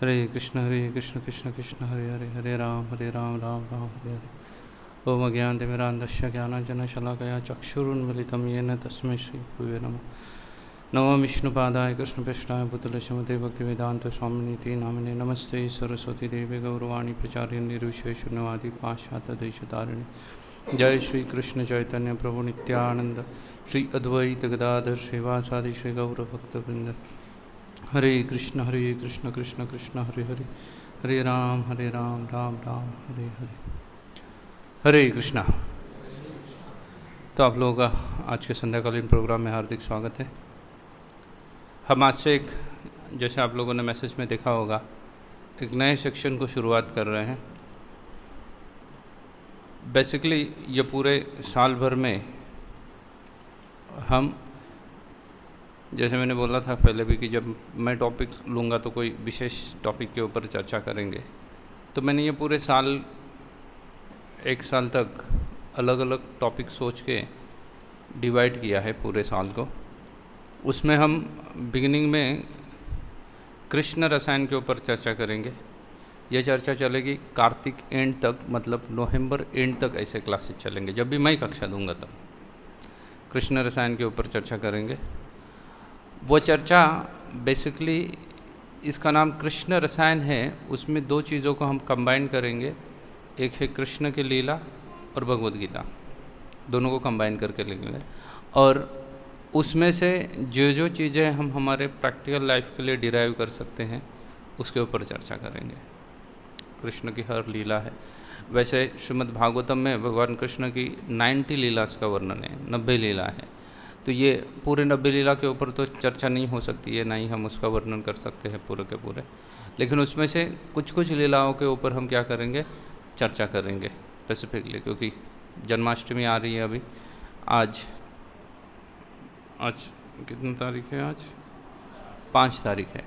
हरे कृष्ण कृष्ण कृष्ण हरे हरे, हरे राम राम राम हरे हरे। ओम अज्ञानतिमिरान्धस्य ज्ञानाञ्जनशलाकया चक्षुरुन्मिलितं येन तस्मै श्रीगुरवे नमः। नमो विष्णुपादाय कृष्णपृष्ठाय भूतले भक्तिवेदांत स्वामिनीति नामिने नमस्ते सरस्वती देवी गौरवाणी प्रचार्य निर्विशेषण्यवादी पाश्चात्यदेशतारिणी। जय श्री कृष्ण चैतन्य प्रभु नित्यानंद, श्री अद्वैत गदाधर श्रीवासादि श्री गौरभक्तवृंद। हरे कृष्ण कृष्ण कृष्ण हरे हरे, हरे राम राम राम हरे हरे। हरे कृष्णा। तो आप लोगों का आज के संध्याकालीन प्रोग्राम में हार्दिक स्वागत है। हम आज से जैसे आप लोगों ने मैसेज में देखा होगा, एक नए सेक्शन को शुरुआत कर रहे हैं। बेसिकली ये पूरे साल भर में हम, जैसे मैंने बोला था पहले भी कि जब मैं टॉपिक लूँगा तो कोई विशेष टॉपिक के ऊपर चर्चा करेंगे। तो मैंने ये पूरे साल, एक साल तक अलग अलग टॉपिक सोच के डिवाइड किया है पूरे साल को। उसमें हम बिगिनिंग में कृष्ण रसायन के ऊपर चर्चा करेंगे। ये चर्चा चलेगी कार्तिक एंड तक, मतलब नवंबर एंड तक ऐसे क्लासेस चलेंगे। जब भी मैं कक्षा दूंगा तब कृष्ण रसायन के ऊपर चर्चा करेंगे। वो चर्चा बेसिकली, इसका नाम कृष्ण रसायन है, उसमें दो चीज़ों को हम कंबाइन करेंगे। एक है कृष्ण की लीला और भगवद गीता, दोनों को कंबाइन करके लेंगे। और उसमें से जो जो चीज़ें हम हमारे प्रैक्टिकल लाइफ के लिए डिराइव कर सकते हैं उसके ऊपर चर्चा करेंगे। कृष्ण की हर लीला है। वैसे श्रीमद् भागवतम में भगवान कृष्ण की 90 लीलास का वर्णन है, 90 लीला है। तो ये पूरे 90 लीला के ऊपर तो चर्चा नहीं हो सकती है, ना ही हम उसका वर्णन कर सकते हैं पूरे के पूरे। लेकिन उसमें से कुछ कुछ लीलाओं के ऊपर हम क्या करेंगे, चर्चा करेंगे स्पेसिफिकली, क्योंकि जन्माष्टमी आ रही है अभी। आज कितनी तारीख है? आज 5 तारीख है।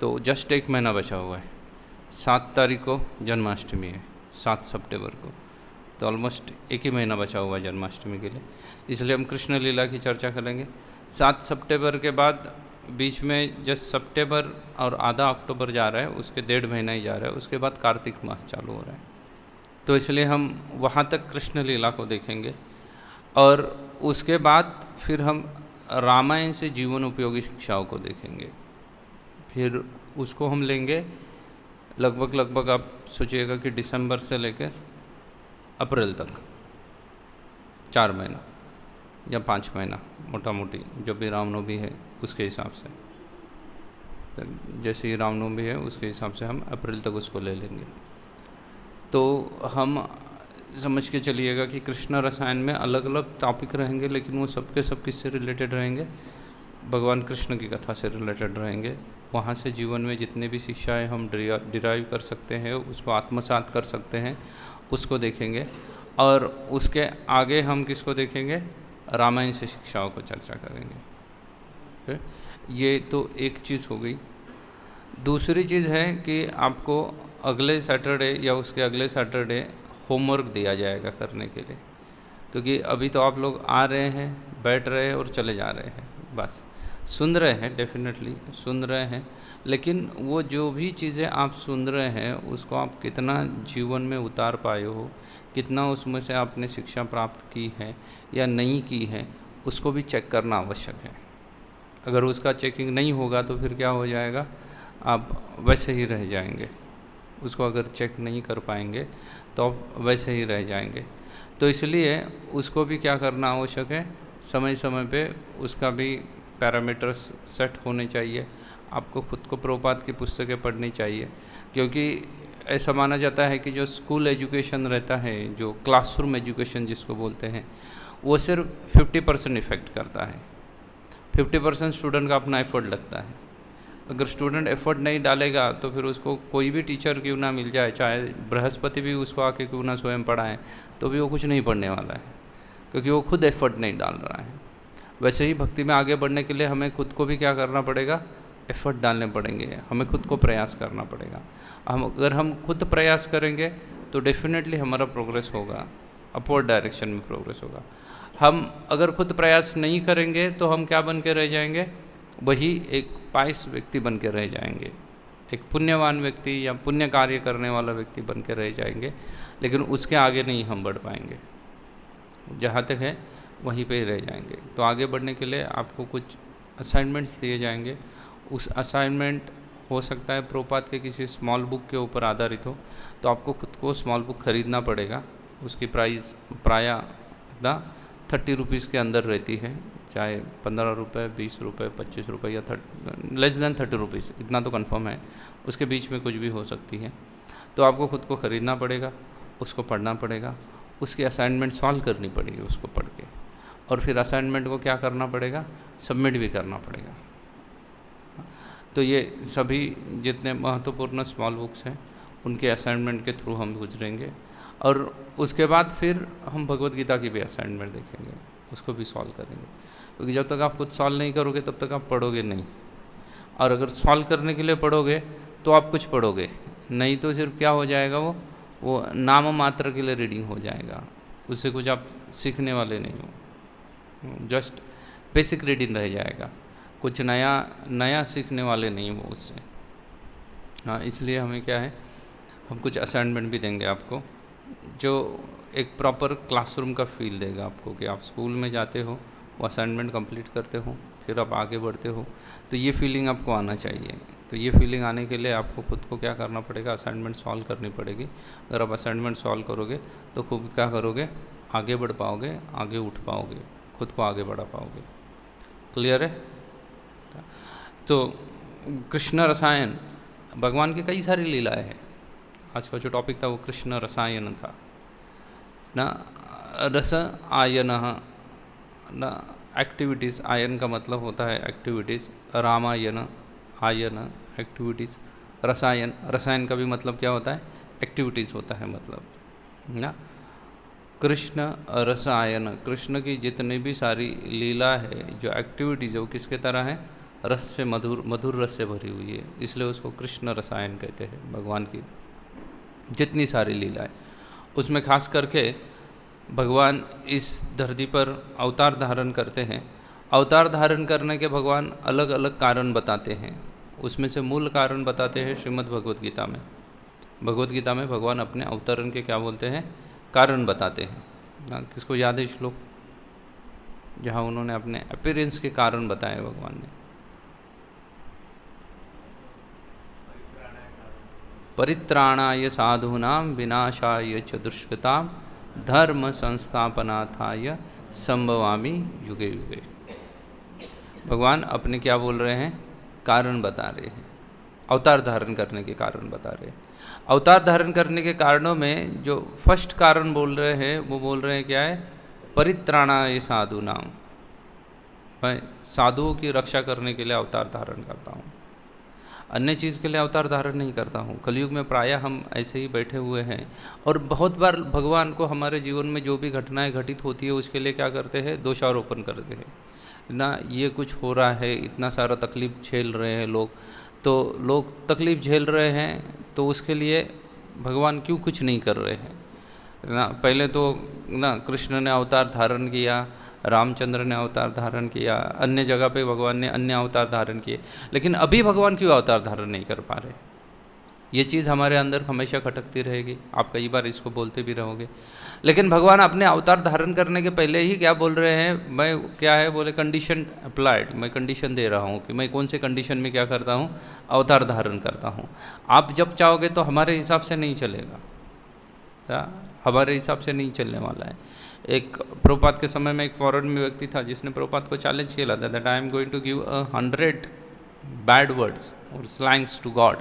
तो जस्ट एक महीना बचा हुआ है। 7 तारीख को जन्माष्टमी है, 7 सितंबर को। तो ऑलमोस्ट एक ही महीना बचा हुआ है जन्माष्टमी के लिए, इसलिए हम कृष्ण लीला की चर्चा करेंगे। 7 सितंबर के बाद बीच में जस्ट सितंबर और आधा अक्टूबर जा रहा है, उसके 1.5 महीना ही जा रहा है। उसके बाद कार्तिक मास चालू हो रहा है। तो इसलिए हम वहाँ तक कृष्ण लीला को देखेंगे। और उसके बाद फिर हम रामायण से जीवन उपयोगी शिक्षाओं को देखेंगे। फिर उसको हम लेंगे लगभग आप सोचिएगा कि दिसंबर से लेकर अप्रैल तक, 4 महीना या 5 महीना मोटा मोटी, जब भी रामनवमी है उसके हिसाब से। तो जैसे ही रामनवमी है उसके हिसाब से हम अप्रैल तक उसको ले लेंगे। तो हम समझ के चलिएगा कि कृष्ण रसायन में अलग अलग टॉपिक रहेंगे, लेकिन वो सबके सब किससे रिलेटेड रहेंगे? भगवान कृष्ण की कथा से रिलेटेड रहेंगे। वहाँ से जीवन में जितने भी शिक्षाएं हम डिराइव कर सकते हैं, उसको आत्मसात कर सकते हैं, उसको देखेंगे। और उसके आगे हम किसको देखेंगे? रामायण से शिक्षाओं को चर्चा करेंगे। ये तो एक चीज़ हो गई। दूसरी चीज़ है कि आपको अगले सैटरडे या उसके अगले सैटरडे होमवर्क दिया जाएगा करने के लिए, क्योंकि अभी तो आप लोग आ रहे हैं, बैठ रहे हैं और चले जा रहे हैं, बस सुन रहे हैं, डेफिनेटली सुन रहे हैं। लेकिन वो जो भी चीज़ें आप सुन रहे हैं उसको आप कितना जीवन में उतार पाए हो, कितना उसमें से आपने शिक्षा प्राप्त की है या नहीं की है, उसको भी चेक करना आवश्यक है। अगर उसका चेकिंग नहीं होगा तो फिर क्या हो जाएगा, आप वैसे ही रह जाएंगे। उसको अगर चेक नहीं कर पाएंगे तो आप वैसे ही रह जाएंगे। तो इसलिए उसको भी क्या करना आवश्यक है, समय समय पे उसका भी पैरामीटर्स सेट होने चाहिए। आपको खुद को प्रभुपाद की पुस्तकें पढ़नी चाहिए, क्योंकि ऐसा माना जाता है कि जो स्कूल एजुकेशन रहता है, जो क्लासरूम एजुकेशन जिसको बोलते हैं, वो सिर्फ 50% इफ़ेक्ट करता है। 50% स्टूडेंट का अपना एफर्ट लगता है। अगर स्टूडेंट एफर्ट नहीं डालेगा तो फिर उसको कोई भी टीचर क्यों ना मिल जाए, चाहे बृहस्पति भी उसको आके क्यों ना स्वयं पढ़ाएं, तो भी वो कुछ नहीं पढ़ने वाला है, क्योंकि वो खुद एफर्ट नहीं डाल रहा है। वैसे ही भक्ति में आगे बढ़ने के लिए हमें खुद को भी क्या करना पड़ेगा, एफर्ट डालने पड़ेंगे, हमें खुद को प्रयास करना पड़ेगा। अगर हम खुद प्रयास करेंगे तो डेफिनेटली हमारा प्रोग्रेस होगा, अपवर्ड डायरेक्शन में प्रोग्रेस होगा। हम अगर खुद प्रयास नहीं करेंगे तो हम क्या बन के रह जाएंगे, वही एक पाइस व्यक्ति बन के रह जाएंगे, एक पुण्यवान व्यक्ति या पुण्य कार्य करने वाला व्यक्ति बन के रह जाएंगे, लेकिन उसके आगे नहीं हम बढ़ पाएंगे, जहाँ तक है वहीं पे ही रह जाएंगे। तो आगे बढ़ने के लिए आपको कुछ असाइनमेंट्स दिए जाएंगे। उस असाइनमेंट हो सकता है प्रोपात के किसी स्मॉल बुक के ऊपर आधारित हो, तो आपको खुद को स्मॉल बुक खरीदना पड़ेगा। उसकी प्राइस प्रायः 30 रुपीज़ के अंदर रहती है, चाहे 15 रुपये, 20 रुपये, 25 रुपये या लेस देन 30 रुपीज़, इतना तो कंफर्म है, उसके बीच में कुछ भी हो सकती है। तो आपको खुद को ख़रीदना पड़ेगा, उसको पढ़ना पड़ेगा, उसकी असाइनमेंट सॉल्व करनी पड़ेगी उसको पढ़ के, और फिर असाइनमेंट को क्या करना पड़ेगा, सबमिट भी करना पड़ेगा। तो ये सभी जितने महत्वपूर्ण स्मॉल बुक्स हैं उनके असाइनमेंट के थ्रू हम गुजरेंगे, और उसके बाद फिर हम भगवत गीता की भी असाइनमेंट देखेंगे, उसको भी सॉल्व करेंगे। क्योंकि जब तक आप खुद सॉल्व नहीं करोगे तब तक आप पढ़ोगे नहीं, और अगर सॉल्व करने के लिए पढ़ोगे तो आप कुछ पढ़ोगे नहीं, तो सिर्फ क्या हो जाएगा, वो नाम मात्र के लिए रीडिंग हो जाएगा, उससे कुछ आप सीखने वाले नहीं हो, जस्ट बेसिक रीडिंग रह जाएगा, कुछ नया सीखने वाले नहीं हो उससे। हाँ, इसलिए हमें क्या है, हम कुछ असाइनमेंट भी देंगे आपको, जो एक प्रॉपर क्लासरूम का फील देगा आपको, कि आप स्कूल में जाते हो, वो असाइनमेंट कंप्लीट करते हो, फिर आप आगे बढ़ते हो, तो ये फीलिंग आपको आना चाहिए। तो ये फीलिंग आने के लिए आपको खुद को क्या करना पड़ेगा, असाइनमेंट सॉल्व करनी पड़ेगी। अगर आप असाइनमेंट सॉल्व करोगे तो खुद क्या करोगे, आगे बढ़ पाओगे, आगे उठ पाओगे, खुद को आगे बढ़ा पाओगे। क्लियर है? तो कृष्ण रसायन, भगवान की कई सारी लीलाएं हैं। आज का जो टॉपिक था वो कृष्ण रसायन था ना, रस आयन ना, एक्टिविटीज़, आयन का मतलब होता है एक्टिविटीज़, रामायण आयन एक्टिविटीज़, रसायन, रसायन का भी मतलब क्या होता है, एक्टिविटीज़ होता है मतलब ना। कृष्ण रसायन, कृष्ण की जितनी भी सारी लीला है, जो एक्टिविटीज़ है, वो किसके तरह है, रस से, मधुर रस से भरी हुई है, इसलिए उसको कृष्ण रसायन कहते हैं। भगवान की जितनी सारी लीला है उसमें खास करके भगवान इस धरती पर अवतार धारण करते हैं। अवतार धारण करने के भगवान अलग अलग कारण बताते हैं, उसमें से मूल कारण बताते हैं श्रीमद् भगवत गीता में। भगवत गीता में भगवान अपने अवतरण के क्या बोलते हैं, कारण बताते हैं ना। किसको याद है श्लोक जहाँ उन्होंने अपने अपीयरेंस के कारण बताए भगवान ने? परित्राणाय साधूनां विनाशाय च दुष्कृतां धर्म संस्थापनार्थाय संभवामि युगे युगे। भगवान अपने क्या बोल रहे हैं, कारण बता रहे हैं, अवतार धारण करने के कारण बता रहे हैं। अवतार धारण करने के कारणों में जो फर्स्ट कारण बोल रहे हैं वो बोल रहे हैं क्या है, परित्राणाय साधूनां, मैं साधुओं की रक्षा करने के लिए अवतार धारण करता हूँ, अन्य चीज़ के लिए अवतार धारण नहीं करता हूँ। कलयुग में प्रायः हम ऐसे ही बैठे हुए हैं, और बहुत बार भगवान को हमारे जीवन में जो भी घटनाएं घटित होती है उसके लिए क्या करते हैं, दोषारोपण करते हैं ना। ये कुछ हो रहा है, इतना सारा तकलीफ झेल रहे हैं लोग, तो लोग तकलीफ झेल रहे हैं तो उसके लिए भगवान क्यों कुछ नहीं कर रहे हैं ना। पहले तो ना कृष्ण ने अवतार धारण किया, रामचंद्र ने अवतार धारण किया, अन्य जगह पे भगवान ने अन्य अवतार धारण किए, लेकिन अभी भगवान क्यों अवतार धारण नहीं कर पा रहे? ये चीज़ हमारे अंदर हमेशा खटकती रहेगी, आप कई बार इसको बोलते भी रहोगे। लेकिन भगवान अपने अवतार धारण करने के पहले ही क्या बोल रहे हैं, मैं क्या है बोले, कंडीशन अप्लाइड, मैं कंडीशन दे रहा हूँ कि मैं कौन से कंडीशन में क्या करता हूँ, अवतार धारण करता हूँ। आप जब चाहोगे तो हमारे हिसाब से नहीं चलेगा, हमारे हिसाब से नहीं चलने वाला है। एक प्रभुपाद के समय में एक फॉरेन में व्यक्ति था जिसने प्रभुपाद को चैलेंज किया था that I am going to give 100 bad words और स्लैंग्स टू गॉड,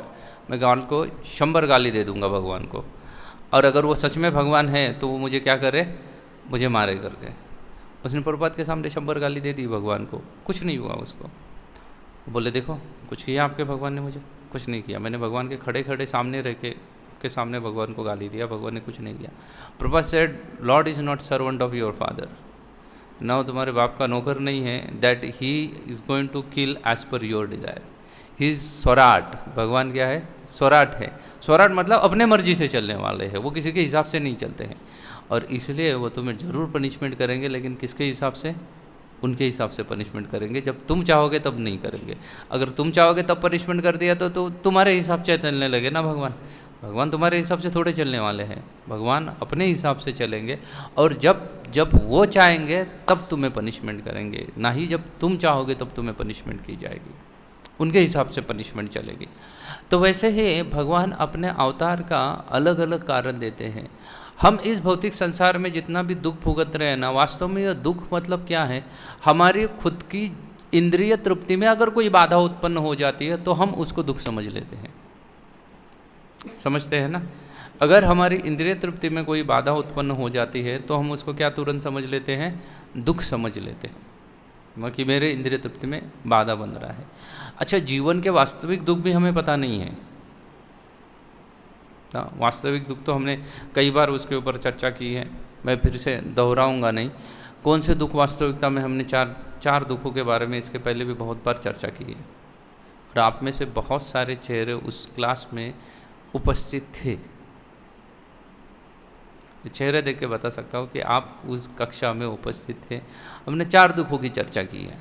मैं गॉड को 100 गाली दे दूंगा भगवान को, और अगर वो सच में भगवान है तो वो मुझे क्या करे, मुझे मारे करके। उसने प्रभुपाद के सामने 100 गाली दे दी भगवान को, कुछ नहीं हुआ उसको। बोले देखो कुछ किया आपके भगवान ने, मुझे कुछ नहीं किया, मैंने भगवान के खड़े खड़े सामने रह के सामने भगवान को गाली दिया, भगवान ने कुछ नहीं किया। Prabhupada said lord is not servant of your father, ना तुम्हारे बाप का नौकर नहीं है, that he is going to kill as per your desire, he is स्वराट। भगवान क्या है, स्वराट है। स्वराट मतलब अपने मर्जी से चलने वाले हैं, वो किसी के हिसाब से नहीं चलते हैं, और इसलिए वो तुम्हें ज़रूर पनिशमेंट करेंगे, लेकिन किसके हिसाब से, उनके हिसाब से पनिशमेंट करेंगे। जब तुम चाहोगे तब नहीं करेंगे। अगर तुम चाहोगे तब पनिशमेंट कर दिया तो तुम्हारे हिसाब से चलने लगे ना भगवान। भगवान तुम्हारे हिसाब से थोड़े चलने वाले हैं, भगवान अपने हिसाब से चलेंगे। और जब जब वो चाहेंगे तब तुम्हें पनिशमेंट करेंगे, ना ही जब तुम चाहोगे तब तुम्हें पनिशमेंट की जाएगी। उनके हिसाब से पनिशमेंट चलेगी। तो वैसे ही भगवान अपने अवतार का अलग अलग कारण देते हैं। हम इस भौतिक संसार में जितना भी दुख भुगत रहे हैं ना, वास्तव में यह दुख मतलब क्या है, हमारी खुद की इंद्रिय तृप्ति में अगर कोई बाधा उत्पन्न हो जाती है तो हम उसको दुख समझ लेते हैं। समझते हैं ना? अगर हमारी इंद्रिय तृप्ति में कोई बाधा उत्पन्न हो जाती है तो हम उसको क्या तुरंत समझ लेते हैं? दुख समझ लेते हैं कि मेरे इंद्रिय तृप्ति में बाधा बन रहा है। अच्छा, जीवन के वास्तविक दुख भी हमें पता नहीं है। वास्तविक दुख तो हमने कई बार उसके ऊपर चर्चा की है, मैं फिर से दोहराऊंगा नहीं। कौन से दुख वास्तविकता में हमने चार दुखों के बारे में इसके पहले भी बहुत बार चर्चा की है, और आप में से बहुत सारे चेहरे उस क्लास में उपस्थित थे। चेहरे देख के बता सकता हूँ कि आप उस कक्षा में उपस्थित थे। हमने 4 दुखों की चर्चा की है।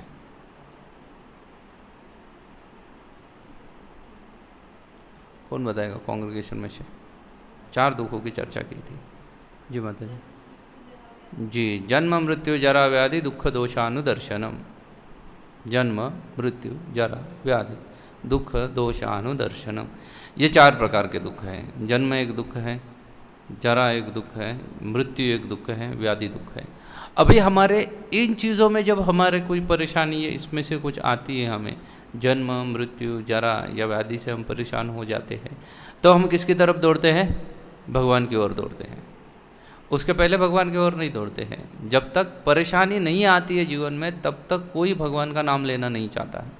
कौन बताएगा कांग्रेगेशन में से? 4 दुखों की चर्चा की थी। जी माता जी। जन्म मृत्यु जरा व्याधि दुख दोषानुदर्शनम। जन्म मृत्यु जरा व्याधि दुख दोषानुदर्शनम, ये 4 प्रकार के दुख हैं। जन्म एक दुख है, जरा एक दुख है, मृत्यु एक दुख है, व्याधि दुख है। अभी हमारे इन चीज़ों में जब हमारे कोई परेशानी है, इसमें से कुछ आती है, हमें जन्म मृत्यु जरा या व्याधि से हम परेशान हो जाते हैं, तो हम किसकी तरफ दौड़ते हैं? भगवान की ओर दौड़ते हैं। उसके पहले भगवान की ओर नहीं दौड़ते हैं। जब तक परेशानी नहीं आती है जीवन में, तब तक कोई भगवान का नाम लेना नहीं चाहता है।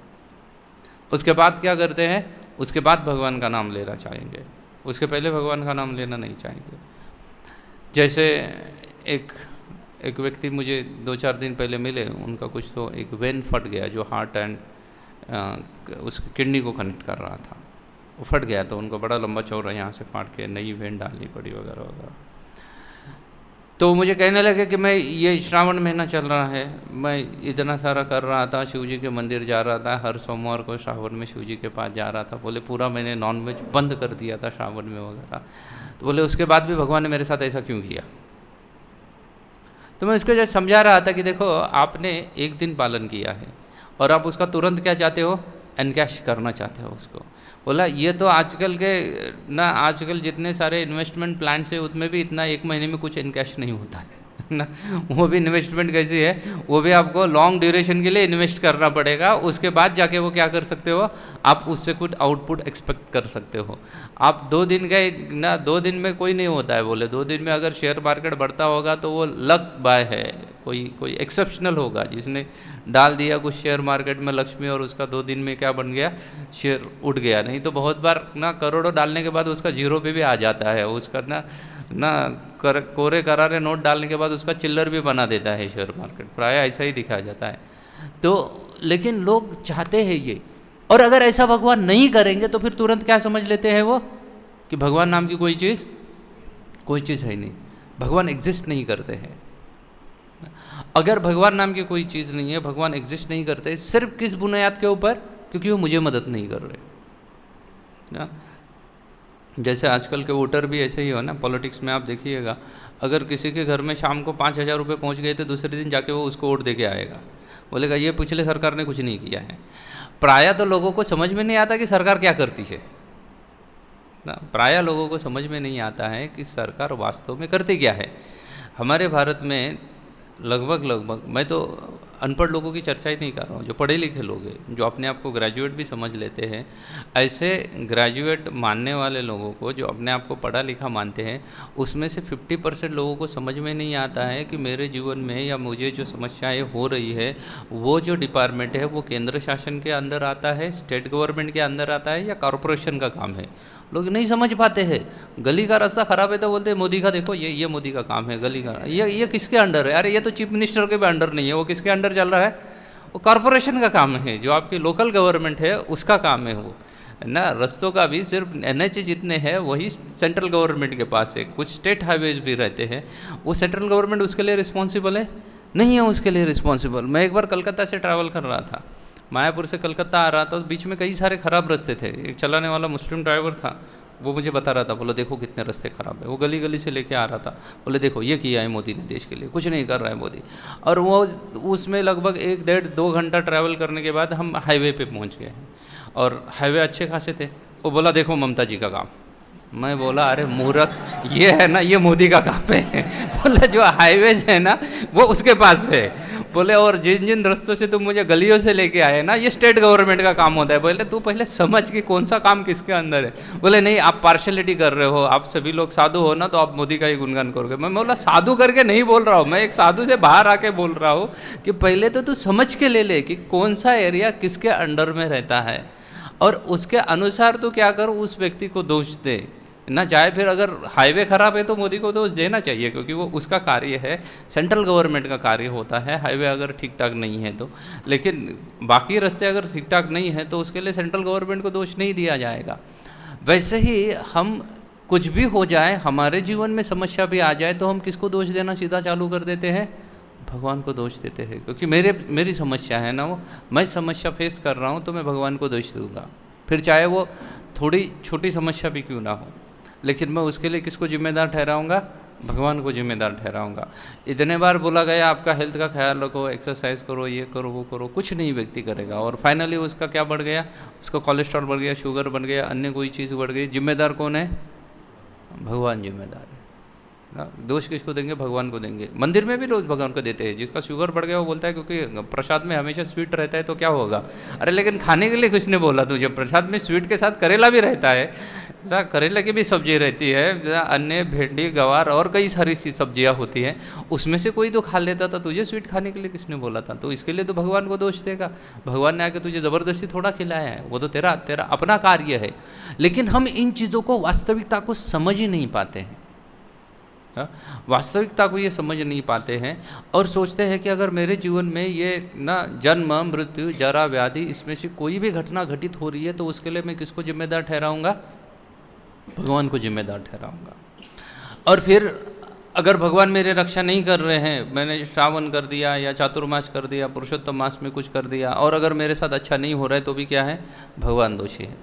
उसके बाद क्या करते हैं? उसके बाद भगवान का नाम लेना चाहेंगे, उसके पहले भगवान का नाम लेना नहीं चाहेंगे। जैसे एक व्यक्ति मुझे 2-4 दिन पहले मिले, उनका कुछ तो एक वेन फट गया जो हार्ट एंड उसकी किडनी को कनेक्ट कर रहा था, वो फट गया। तो उनको बड़ा लंबा चौड़ा यहाँ से फाड़ के नई वेन डालनी पड़ी वगैरह वगैरह। तो मुझे कहने लगे कि मैं ये श्रावण महीना चल रहा है, मैं इतना सारा कर रहा था, शिव जी के मंदिर जा रहा था, हर सोमवार को श्रावण में शिव जी के पास जा रहा था। बोले पूरा मैंने नॉनवेज बंद कर दिया था श्रावण में वगैरह। तो बोले उसके बाद भी भगवान ने मेरे साथ ऐसा क्यों किया? तो मैं उसको जैसे समझा रहा था कि देखो, आपने एक दिन पालन किया है और आप उसका तुरंत क्या चाहते हो? एनकैश करना चाहते हो उसको। बोला ये तो आजकल के ना, आजकल जितने सारे इन्वेस्टमेंट प्लान है उसमें भी इतना 1 महीने में कुछ इनकैश नहीं होता है ना। वो भी इन्वेस्टमेंट कैसी है, वो भी आपको लॉन्ग ड्यूरेशन के लिए इन्वेस्ट करना पड़ेगा। उसके बाद जाके वो क्या कर सकते हो, आप उससे कुछ आउटपुट एक्सपेक्ट कर सकते हो। आप 2 दिन गए ना, 2 दिन में कोई नहीं होता है। बोले 2 दिन में अगर शेयर मार्केट बढ़ता होगा तो वो लक बाय है, कोई एक्सेप्शनल होगा जिसने डाल दिया कुछ शेयर मार्केट में लक्ष्मी, और उसका 2 दिन में क्या बन गया, शेयर उठ गया। नहीं तो बहुत बार ना करोड़ों डालने के बाद उसका जीरो पे भी आ जाता है। उसका ना कोरे करारे नोट डालने के बाद उसका चिल्लर भी बना देता है शेयर मार्केट, प्राय ऐसा ही दिखाया जाता है। तो लेकिन लोग चाहते हैं ये, और अगर ऐसा भगवान नहीं करेंगे तो फिर तुरंत क्या समझ लेते हैं वो, कि भगवान नाम की कोई चीज़ है नहीं, भगवान एग्जिस्ट नहीं करते हैं। अगर भगवान नाम की कोई चीज़ नहीं है, भगवान एग्जिस्ट नहीं करते, सिर्फ किस बुनियाद के ऊपर? क्योंकि वो मुझे मदद नहीं कर रहे ना। जैसे आजकल के वोटर भी ऐसे ही हो ना, पॉलिटिक्स में आप देखिएगा, अगर किसी के घर में शाम को 5,000 रुपये पहुँच गए तो दूसरे दिन जाके वो उसको वोट दे के आएगा, बोलेगा ये पिछले सरकार ने कुछ नहीं किया है। प्रायः तो लोगों को समझ में नहीं आता कि सरकार क्या करती है ना, प्रायः लोगों को समझ में नहीं आता है कि सरकार वास्तव में करती क्या है। हमारे भारत में लगभग मैं तो अनपढ़ लोगों की चर्चा ही नहीं कर रहा हूँ, जो पढ़े लिखे लोग हैं, जो अपने आप को ग्रेजुएट भी समझ लेते हैं, ऐसे ग्रेजुएट मानने वाले लोगों को, जो अपने आप को पढ़ा लिखा मानते हैं, उसमें से 50% लोगों को समझ में नहीं आता है कि मेरे जीवन में या मुझे जो समस्याएं हो रही है, वो जो डिपार्टमेंट है वो केंद्र शासन के अंदर आता है, स्टेट गवर्नमेंट के अंदर आता है, या कॉरपोरेशन का काम है। लोग नहीं समझ पाते हैं। गली का रास्ता खराब है तो बोलते हैं मोदी का देखो, ये मोदी का काम है। गली का ये किसके अंडर है? अरे ये तो चीफ मिनिस्टर के भी अंडर नहीं है, वो किसके अंडर चल रहा है? वो कॉरपोरेशन का काम है, जो आपकी लोकल गवर्नमेंट है उसका काम है वो ना। रस्तों का भी सिर्फ NH जितने हैं वही सेंट्रल गवर्नमेंट के पास है, कुछ स्टेट हाईवेज भी रहते हैं, वो सेंट्रल गवर्नमेंट उसके लिए रिस्पॉन्सिबल है नहीं है उसके लिए रिस्पॉन्सिबल। मैं एक बार कलकत्ता से ट्रैवल कर रहा था, मायापुर से कलकत्ता आ रहा था, तो बीच में कई सारे ख़राब रास्ते थे। एक चलाने वाला मुस्लिम ड्राइवर था, वो मुझे बता रहा था, बोला देखो कितने रास्ते ख़राब है। वो गली गली से लेके आ रहा था, बोले देखो ये किया है मोदी ने देश के लिए, कुछ नहीं कर रहा है मोदी। और वो उसमें लगभग 1-1.5-2 घंटा ट्रैवल करने के बाद हम हाईवे पे पहुंच गए हैं, और हाईवे अच्छे खासे थे। वो बोला देखो ममता जी का काम। मैं बोला अरे मूर्ख, ये है ना, ये मोदी का काम है। बोले जो हाईवेज है ना वो उसके पास है। बोले और जिन जिन रास्तों से तुम मुझे गलियों से लेके आए ना, ये स्टेट गवर्नमेंट का काम होता है। बोले तू पहले समझ कि कौन सा काम किसके अंदर है। बोले नहीं आप पार्शलिटी कर रहे हो, आप सभी लोग साधु हो ना, तो आप मोदी का ही गुणगान करोगे। मैं बोला साधु करके नहीं बोल रहा हूँ, मैं एक साधु से बाहर आके बोल रहा हूँ कि पहले तो तू समझ के ले ले कि कौन सा एरिया किसके अंडर में रहता है, और उसके अनुसार तो क्या कर उस व्यक्ति को दोष दे ना। चाहे फिर अगर हाईवे खराब है तो मोदी को दोष देना चाहिए, क्योंकि वो उसका कार्य है, सेंट्रल गवर्नमेंट का कार्य होता है हाईवे अगर ठीक ठाक नहीं है तो। लेकिन बाकी रास्ते अगर ठीक ठाक नहीं है तो उसके लिए सेंट्रल गवर्नमेंट को दोष नहीं दिया जाएगा। वैसे ही हम कुछ भी हो जाए, हमारे जीवन में समस्या भी आ जाए, तो हम किसको दोष देना सीधा चालू कर देते हैं? भगवान को दोष देते हैं। क्योंकि मेरी समस्या है ना, वो मैं समस्या फेस कर रहा हूँ तो मैं भगवान को दोष दूंगा, फिर चाहे वो थोड़ी छोटी समस्या भी क्यों ना हो। लेकिन मैं उसके लिए किसको जिम्मेदार ठहराऊंगा? भगवान को जिम्मेदार ठहराऊंगा। इतने बार बोला गया आपका हेल्थ का ख्याल रखो, एक्सरसाइज करो, ये करो वो करो, कुछ नहीं व्यक्ति करेगा, और फाइनली उसका क्या बढ़ गया? उसका कोलेस्ट्रॉल बढ़ गया, शुगर बढ़ गया, अन्य कोई चीज़ बढ़ गई। जिम्मेदार कौन है? भगवान जिम्मेदार है ना। दोष किसको देंगे? भगवान को देंगे। मंदिर में भी लोग भगवान को देते हैं। जिसका शुगर बढ़ गया वो बोलता है क्योंकि प्रसाद में हमेशा स्वीट रहता है तो क्या होगा। अरे लेकिन खाने के लिए किसने बोला तुझे? प्रसाद में स्वीट के साथ करेला भी रहता है, करेला की भी सब्जी रहती है, अन्य भिंडी गवार और कई सारी सी सब्जियां होती हैं, उसमें से कोई तो खा लेता था। तुझे स्वीट खाने के लिए किसने बोला था? तो इसके लिए तो भगवान को दोष देगा। भगवान ने आके तुझे ज़बरदस्ती थोड़ा खिलाया है, वो तो तेरा अपना कार्य है। लेकिन हम इन चीज़ों को, वास्तविकता को समझ ही नहीं पाते हैं। वास्तविकता को ये समझ नहीं पाते हैं और सोचते हैं कि अगर मेरे जीवन में ये ना जन्म मृत्यु जरा व्याधि इसमें से कोई भी घटना घटित हो रही है तो उसके लिए मैं किसको जिम्मेदार ठहराऊंगा? भगवान को जिम्मेदार ठहराऊंगा। और फिर अगर भगवान मेरे रक्षा नहीं कर रहे हैं, मैंने श्रावण कर दिया या चातुर्मास कर दिया, पुरुषोत्तम मास में कुछ कर दिया, और अगर मेरे साथ अच्छा नहीं हो रहा है तो भी क्या है? भगवान दोषी है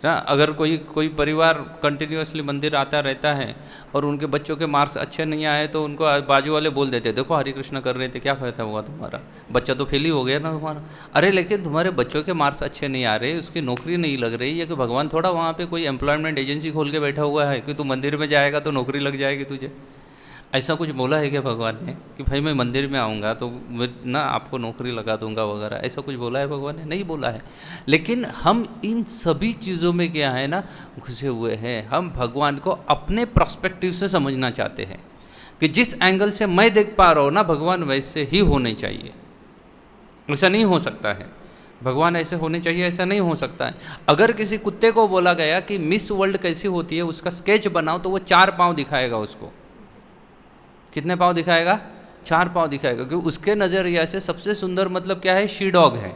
ना। अगर कोई परिवार कंटिन्यूअसली मंदिर आता रहता है और उनके बच्चों के मार्क्स अच्छे नहीं आए तो उनको बाजू वाले बोल देते हैं देखो हरे कृष्ण कर रहे थे, क्या फायदा हुआ तुम्हारा, बच्चा तो फेल ही हो गया ना तुम्हारा। अरे लेकिन तुम्हारे बच्चों के मार्क्स अच्छे नहीं आ रहे, उसकी नौकरी नहीं लग रही है, कि भगवान थोड़ा वहाँ पे कोई एम्प्लॉयमेंट एजेंसी खोल के बैठा हुआ है कि तू मंदिर में जाएगा तो नौकरी लग जाएगी तुझे। ऐसा कुछ बोला है क्या भगवान ने कि भाई मैं मंदिर में आऊँगा तो ना आपको नौकरी लगा दूंगा वगैरह? ऐसा कुछ बोला है भगवान ने? नहीं बोला है। लेकिन हम इन सभी चीज़ों में क्या है ना, घुसे हुए हैं। हम भगवान को अपने पर्सपेक्टिव से समझना चाहते हैं कि जिस एंगल से मैं देख पा रहा हूँ ना, भगवान वैसे ही होने चाहिए। ऐसा नहीं हो सकता है, भगवान ऐसे होने चाहिए, ऐसा नहीं हो सकता है। अगर किसी कुत्ते को बोला गया कि मिस वर्ल्ड कैसी होती है उसका स्केच बनाओ, तो वो 4 पाँव दिखाएगा उसको। कितने पाँव दिखाएगा? 4 पाँव दिखाएगा, क्योंकि उसके नज़रिया से सबसे सुंदर मतलब क्या है? शी डॉग है।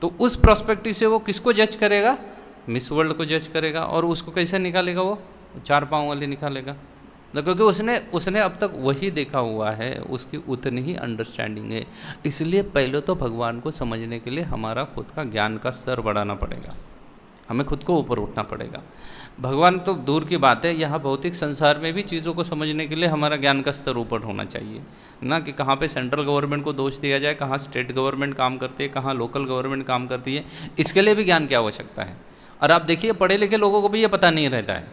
तो उस पर्सपेक्टिव से वो किसको जज करेगा? मिस वर्ल्ड को जज करेगा। और उसको कैसे निकालेगा? वो 4 पाँव वाली निकालेगा, क्योंकि उसने अब तक वही देखा हुआ है, उसकी उतनी ही अंडरस्टैंडिंग है। इसलिए पहले तो भगवान को समझने के लिए हमारा खुद का ज्ञान का स्तर बढ़ाना पड़ेगा, हमें खुद को ऊपर उठना पड़ेगा। भगवान तो दूर की बात है, यहाँ भौतिक संसार में भी चीज़ों को समझने के लिए हमारा ज्ञान का स्तर ऊपर होना चाहिए ना, कि कहाँ पे सेंट्रल गवर्नमेंट को दोष दिया जाए, कहाँ स्टेट गवर्नमेंट काम करती है, कहाँ लोकल गवर्नमेंट काम करती है। इसके लिए भी ज्ञान की आवश्यकता है। और आप देखिए पढ़े लिखे लोगों को भी ये पता नहीं रहता है,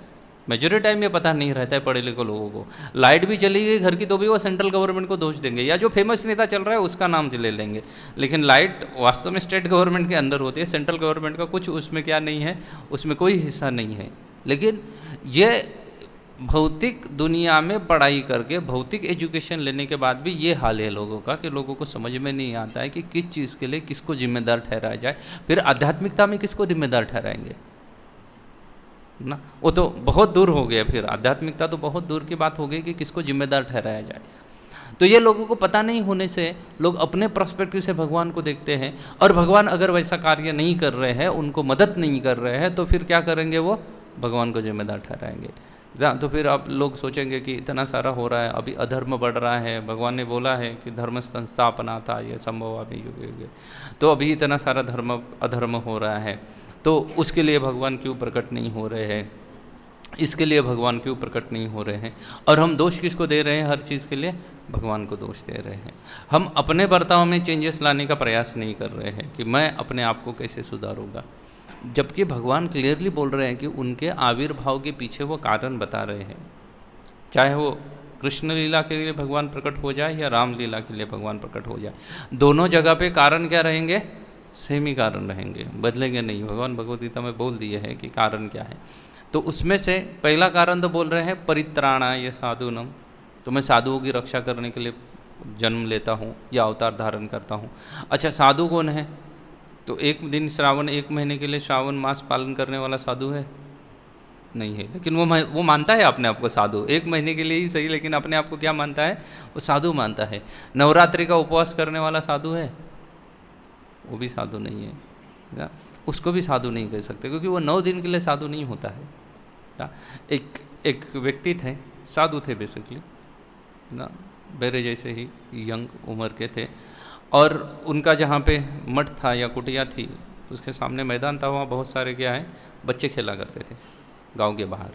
मेजॉरिटी टाइम ये पता नहीं रहता है पढ़े लिखे लोगों को। लाइट भी चली गई घर की तो भी वो सेंट्रल गवर्नमेंट को दोष देंगे, या जो फेमस नेता चल रहा है उसका नाम ले लेंगे। लेकिन लाइट वास्तव में स्टेट गवर्नमेंट के अंदर होती है, सेंट्रल गवर्नमेंट का कुछ उसमें क्या नहीं है, उसमें कोई हिस्सा नहीं है। लेकिन ये भौतिक दुनिया में पढ़ाई करके, भौतिक एजुकेशन लेने के बाद भी ये हाल है लोगों का कि लोगों को समझ में नहीं आता है कि किस चीज़ के लिए किसको जिम्मेदार ठहराया जाए। फिर आध्यात्मिकता में किसको जिम्मेदार ठहराएंगे ना, वो तो बहुत दूर हो गया। फिर आध्यात्मिकता तो बहुत दूर की बात हो गई कि किसको जिम्मेदार ठहराया जाए। तो ये लोगों को पता नहीं होने से लोग अपने पर्सपेक्टिव से भगवान को देखते हैं, और भगवान अगर वैसा कार्य नहीं कर रहे हैं, उनको मदद नहीं कर रहे हैं, तो फिर क्या करेंगे? वो भगवान को जिम्मेदार ठहराएंगे तो फिर आप लोग सोचेंगे कि इतना सारा हो रहा है, अभी अधर्म बढ़ रहा है, भगवान ने बोला है कि धर्म संस्थापना था, ये संभव अभी युगे युगे, तो अभी इतना सारा अधर्म हो रहा है, तो उसके लिए भगवान क्यों प्रकट नहीं हो रहे हैं, इसके लिए भगवान क्यों प्रकट नहीं हो रहे हैं। और हम दोष किसको दे रहे हैं? हर चीज़ के लिए भगवान को दोष दे रहे हैं। हम अपने बर्ताव में चेंजेस लाने का प्रयास नहीं कर रहे हैं कि मैं अपने आप को कैसे सुधारूंगा, जबकि भगवान क्लियरली बोल रहे हैं कि उनके आविर्भाव के पीछे वो कारण बता रहे हैं। चाहे वो कृष्ण लीला के लिए भगवान प्रकट हो जाए या राम लीला के लिए भगवान प्रकट हो जाए, दोनों जगह पे कारण क्या रहेंगे? सेम ही कारण रहेंगे, बदलेंगे नहीं। भगवान भगवद गीता में बोल दिए हैं कि कारण क्या है। तो उसमें से पहला कारण तो बोल रहे हैं परित्राणाय साधूनम, तो मैं साधुओं की रक्षा करने के लिए जन्म लेता हूँ या अवतार धारण करता हूँ। अच्छा, साधु कौन है? तो एक दिन श्रावण, एक महीने के लिए श्रावण मास पालन करने वाला साधु है? नहीं है, लेकिन वो मानता है अपने आप को साधु। एक महीने के लिए ही सही, लेकिन अपने आप को क्या मानता है? वो साधु मानता है। नवरात्रि का उपवास करने वाला साधु है? वो भी साधु नहीं है ना, उसको भी साधु नहीं कह सकते, क्योंकि वो 9 दिन के लिए साधु नहीं होता है ना। एक व्यक्ति थे, साधु थे बेसिकली ना, मेरे जैसे ही यंग उम्र के थे, और उनका जहाँ पे मठ था या कुटिया थी, उसके सामने मैदान था, वहाँ बहुत सारे क्या है बच्चे खेला करते थे गांव के बाहर।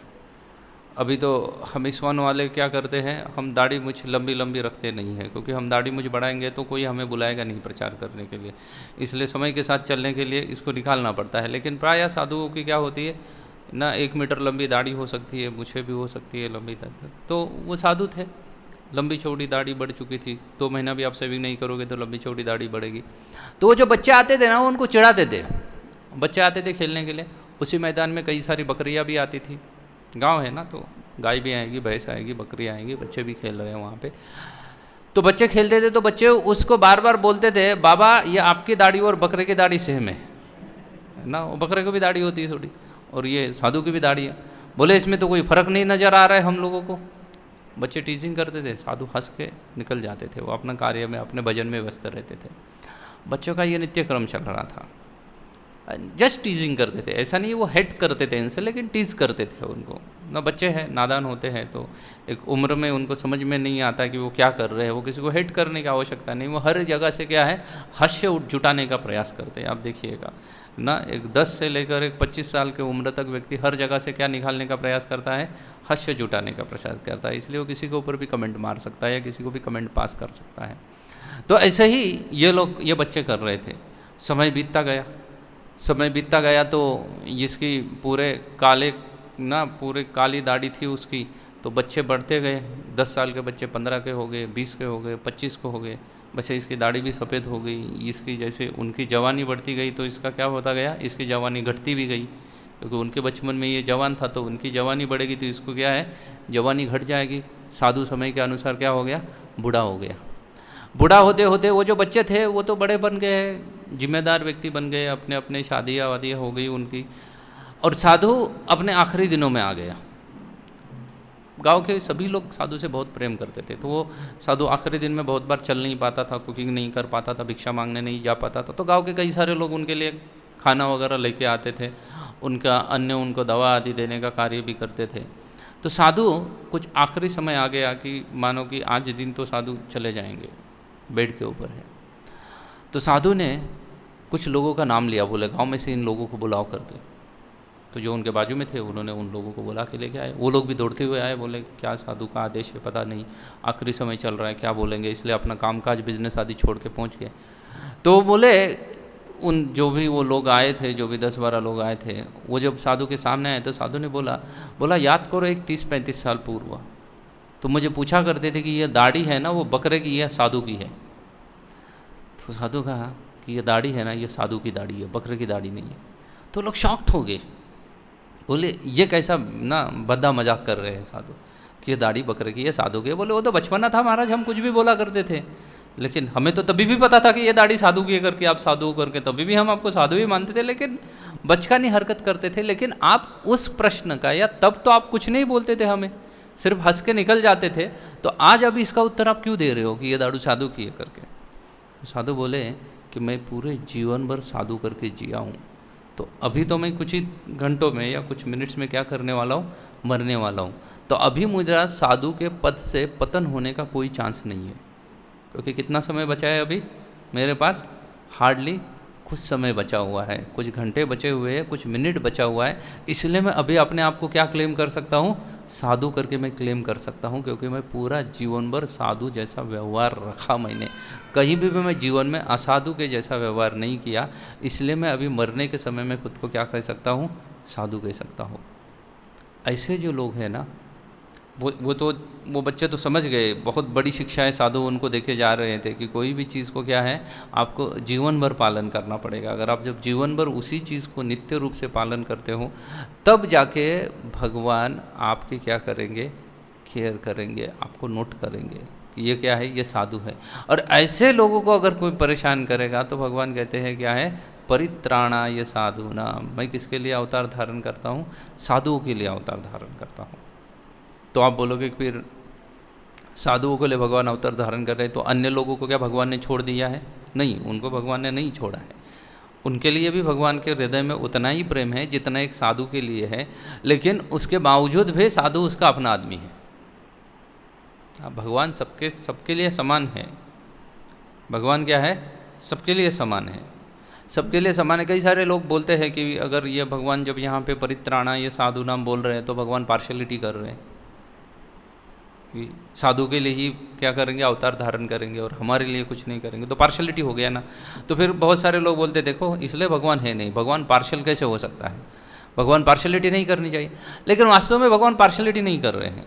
अभी तो हम इस्वान वाले क्या करते हैं, हम दाढ़ी मुझ लंबी लंबी रखते नहीं हैं, क्योंकि हम दाढ़ी मुझ बढ़ाएंगे तो कोई हमें बुलाएगा नहीं प्रचार करने के लिए, इसलिए समय के साथ चलने के लिए इसको निकालना पड़ता है। लेकिन प्रायः साधुओं की क्या होती है ना, 1 मीटर लंबी दाढ़ी हो सकती है, मुझे भी हो सकती है लंबी दाढ़ी। तो वो साधु थे, लंबी चौड़ी दाढ़ी बढ़ चुकी थी, 2 महीना भी आप सेविंग नहीं करोगे तो लंबी चौड़ी दाढ़ी बढ़ेगी। तो वो जो बच्चे आते थे ना, वो उनको चिढ़ाते थे। बच्चे आते थे खेलने के लिए, उसी मैदान में कई सारी बकरियाँ भी आती थी, गांव है ना, तो गाय भी आएगी, भैंस आएगी, बकरी आएंगी, बच्चे भी खेल रहे हैं वहाँ पे। तो बच्चे खेलते थे, तो बच्चे उसको बार बार बोलते थे, बाबा ये आपकी दाढ़ी और बकरे की दाढ़ी सेम है ना, वो बकरे को भी दाढ़ी होती है थोड़ी, और ये साधु की भी दाढ़ी है। बोले इसमें तो कोई फ़र्क नहीं नज़र आ रहा है हम लोगों को। बच्चे टीचिंग करते थे, साधु हंस के निकल जाते थे, वो अपना कार्य में, अपने भजन में व्यस्त रहते थे। बच्चों का ये नित्य क्रम चल रहा था, जस्ट टीजिंग करते थे, ऐसा नहीं वो हेट करते थे इनसे, लेकिन टीज करते थे उनको ना। बच्चे हैं, नादान होते हैं, तो एक उम्र में उनको समझ में नहीं आता कि वो क्या कर रहे हैं, वो किसी को हेट करने की आवश्यकता नहीं, वो हर जगह से क्या है हास्य जुटाने का प्रयास करते हैं। आप देखिएगा ना, एक 10 से लेकर एक 25 साल के उम्र तक व्यक्ति हर जगह से क्या निकालने का प्रयास करता है, हास्य जुटाने का प्रयास करता है, इसलिए वो किसी के ऊपर भी कमेंट मार सकता है या किसी को भी कमेंट पास कर सकता है। तो ऐसे ही ये बच्चे कर रहे थे। समय बीतता गया तो जिसकी पूरे काली दाढ़ी थी उसकी, तो बच्चे बढ़ते गए, 10 साल के बच्चे 15 के हो गए, 20 के हो गए, 25 को हो गए, बस इसकी दाढ़ी भी सफ़ेद हो गई। इसकी जैसे उनकी जवानी बढ़ती गई तो इसका क्या होता गया, इसकी जवानी घटती भी गई, क्योंकि उनके बचपन में ये जवान था, तो उनकी जवानी बढ़ेगी तो इसको क्या है, जवानी घट जाएगी। साधु समय के अनुसार क्या हो गया, बूढ़ा हो गया। बूढ़ा होते होते वो जो बच्चे थे वो तो बड़े बन गए, जिम्मेदार व्यक्ति बन गए, अपने अपने शादियाँ वादियाँ हो गई उनकी, और साधु अपने आखिरी दिनों में आ गया। गांव के सभी लोग साधु से बहुत प्रेम करते थे, तो वो साधु आखिरी दिन में बहुत बार चल नहीं पाता था, कुकिंग नहीं कर पाता था, भिक्षा मांगने नहीं जा पाता था, तो गांव के कई सारे लोग उनके लिए खाना वगैरह लेके आते थे, उनका अन्य उनको दवा आदि देने का कार्य भी करते थे। तो साधु कुछ आखिरी समय आ गया कि मानो कि आज दिन तो साधु चले जाएंगे, बेड के ऊपर है। तो साधु ने कुछ लोगों का नाम लिया, बोले गांव में से इन लोगों को बुलाओ करके। तो जो उनके बाजू में थे उन्होंने उन लोगों को बुला के लेके आए। वो लोग भी दौड़ते हुए आए, बोले क्या साधु का आदेश है, पता नहीं आखिरी समय चल रहा है, क्या बोलेंगे, इसलिए अपना कामकाज बिजनेस आदि छोड़ के पहुँच गए। तो बोले उन जो भी वो लोग आए थे, जो भी 10-12 लोग आए थे, वो जब साधु के सामने आए तो साधु ने बोला याद करो एक 30-35 साल पूर्व तो मुझे पूछा करते थे कि ये दाढ़ी है ना वो बकरे की है साधु की है। तो साधु कहा कि ये दाढ़ी है ना ये साधु की दाढ़ी है, बकरे की दाढ़ी नहीं है। तो लोग शॉक्ड हो गए, बोले ये कैसा ना भद्दा मजाक कर रहे हैं साधु कि ये दाढ़ी बकरे की है साधु की है। बोले वो तो बचपना था महाराज, हम कुछ भी बोला करते थे, लेकिन हमें तो तभी भी पता था कि ये दाढ़ी साधु की है करके, आप साधु करके तभी भी हम आपको साधु ही मानते थे, लेकिन बचकानी हरकत करते थे। लेकिन आप उस प्रश्न का या तब तो आप कुछ नहीं बोलते थे, हमें सिर्फ हंस के निकल जाते थे, तो आज अभी इसका उत्तर आप क्यों दे रहे हो कि ये दाढ़ी साधु की है करके। तो साधु बोले कि मैं पूरे जीवन भर साधु करके जिया हूँ, तो अभी तो मैं कुछ ही घंटों में या कुछ मिनट्स में क्या करने वाला हूँ, मरने वाला हूँ। तो अभी मुझे साधु के पद से पतन होने का कोई चांस नहीं है, क्योंकि कितना समय बचा है अभी मेरे पास, हार्डली कुछ समय बचा हुआ है, कुछ घंटे बचे हुए हैं, कुछ मिनट बचा हुआ है। इसलिए मैं अभी अपने आप को क्या क्लेम कर सकता हूँ, साधु करके मैं क्लेम कर सकता हूँ, क्योंकि मैं पूरा जीवन भर साधु जैसा व्यवहार रखा मैंने, कहीं भी मैं जीवन में असाधु के जैसा व्यवहार नहीं किया। इसलिए मैं अभी मरने के समय में खुद को क्या कह सकता हूँ, साधु कह सकता हूँ। ऐसे जो लोग हैं ना, वो बच्चे तो समझ गए, बहुत बड़ी शिक्षा है, साधु उनको देखे जा रहे थे कि कोई भी चीज़ को क्या है, आपको जीवन भर पालन करना पड़ेगा। अगर आप जब जीवन भर उसी चीज़ को नित्य रूप से पालन करते हो, तब जाके भगवान आपकी क्या करेंगे, केयर करेंगे, आपको नोट करेंगे कि ये क्या है, ये साधु है। और ऐसे लोगों को अगर कोई परेशान करेगा तो भगवान कहते हैं क्या है, परित्राणाय साधूनां। मैं किसके लिए अवतार धारण करता हूँ, साधुओं के लिए अवतार धारण करता हूँ। तो आप बोलोगे कि फिर साधुओं के लिए भगवान अवतार धारण कर रहे हैं, तो अन्य लोगों को क्या भगवान ने छोड़ दिया है? नहीं, उनको भगवान ने नहीं छोड़ा है। उनके लिए भी भगवान के हृदय में उतना ही प्रेम है जितना एक साधु के लिए है, लेकिन उसके बावजूद भी साधु उसका अपना आदमी है। भगवान सबके लिए समान है। भगवान क्या है, सबके लिए समान है, सबके लिए समान है। कई सारे लोग बोलते हैं कि अगर ये भगवान जब यहाँ पे परित्राणा ये साधु नाम बोल रहे हैं तो भगवान पार्शलिटी कर रहे हैं, कि साधु के लिए ही क्या करेंगे, अवतार धारण करेंगे और हमारे लिए कुछ नहीं करेंगे, तो पार्शलिटी हो गया ना। तो फिर बहुत सारे लोग बोलते देखो इसलिए भगवान है नहीं, भगवान पार्शल कैसे हो सकता है, भगवान पार्शलिटी नहीं करनी चाहिए। लेकिन वास्तव में भगवान पार्शलिटी नहीं कर रहे हैं।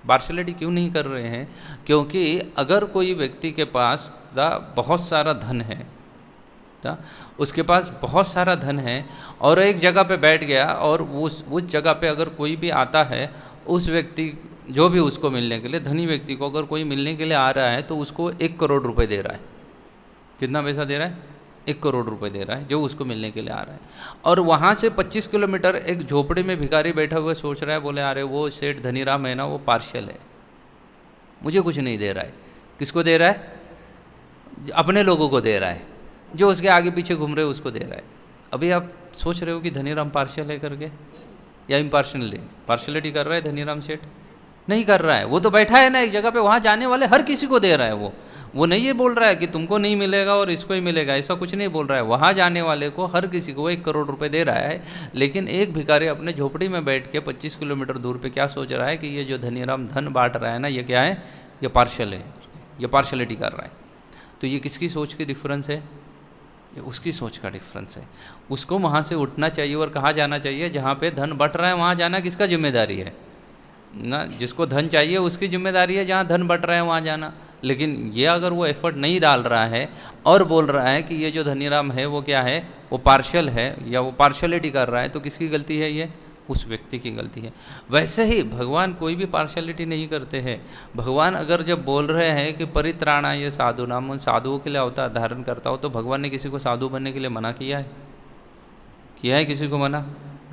पार्शलिटी क्यों नहीं कर रहे हैं? क्योंकि अगर कोई व्यक्ति के पास बहुत सारा धन है, उसके पास बहुत सारा धन है और एक जगह पे बैठ गया और उस जगह पे अगर कोई भी आता है, उस व्यक्ति जो भी उसको मिलने के लिए, धनी व्यक्ति को अगर कोई मिलने के लिए आ रहा है तो उसको 1 करोड़ रुपए दे रहा है। कितना पैसा दे रहा है? 1 करोड़ रुपए दे रहा है जो उसको मिलने के लिए आ रहा है। और वहाँ से 25 किलोमीटर एक झोपड़ी में भिखारी बैठा हुआ सोच रहा है, बोले अरे वो सेठ धनीराम है ना, वो पार्शल है, मुझे कुछ नहीं दे रहा है। किसको दे रहा है? अपने लोगों को दे रहा है, जो उसके आगे पीछे घूम रहे उसको दे रहा है। अभी आप सोच रहे हो कि धनीराम पार्शल है करके, या इम्पार्शलिटी पार्शलिटी कर रहा है धनीराम सेठ? नहीं कर रहा है। वो तो बैठा है ना एक जगह पे, वहाँ जाने वाले हर किसी को दे रहा है। वो नहीं ये बोल रहा है कि तुमको नहीं मिलेगा और इसको ही मिलेगा, ऐसा कुछ नहीं बोल रहा है। वहाँ जाने वाले को हर किसी को 1 करोड़ रुपए दे रहा है। लेकिन एक भिखारी अपने झोपड़ी में बैठ के 25 किलोमीटर दूर पे क्या सोच रहा है कि ये जो धनीराम धन बांट रहा है ना, ये क्या है, ये पार्शल है, ये पार्शलिटी कर रहा है। तो ये किसकी सोच की डिफरेंस है? ये उसकी सोच का डिफरेंस है। उसको वहाँ से उठना चाहिए और कहाँ जाना चाहिए? जहाँ पे धन बट रहा है वहाँ जाना किसका जिम्मेदारी है ना? जिसको धन चाहिए उसकी जिम्मेदारी है जहाँ धन बट रहा है वहाँ जाना। लेकिन ये अगर वो एफर्ट नहीं डाल रहा है और बोल रहा है कि ये जो धनीराम है वो क्या है, वो पार्शल है या वो पार्शलिटी कर रहा है, तो किसकी गलती है? ये उस व्यक्ति की गलती है। वैसे ही भगवान कोई भी पार्शलिटी नहीं करते हैं। भगवान अगर जब बोल रहे हैं कि परित्राणा ये साधु नाम, उन साधुओं के लिए अवतार धारण करता हो, तो भगवान ने किसी को साधु बनने के लिए मना किया है? किया है किसी को मना?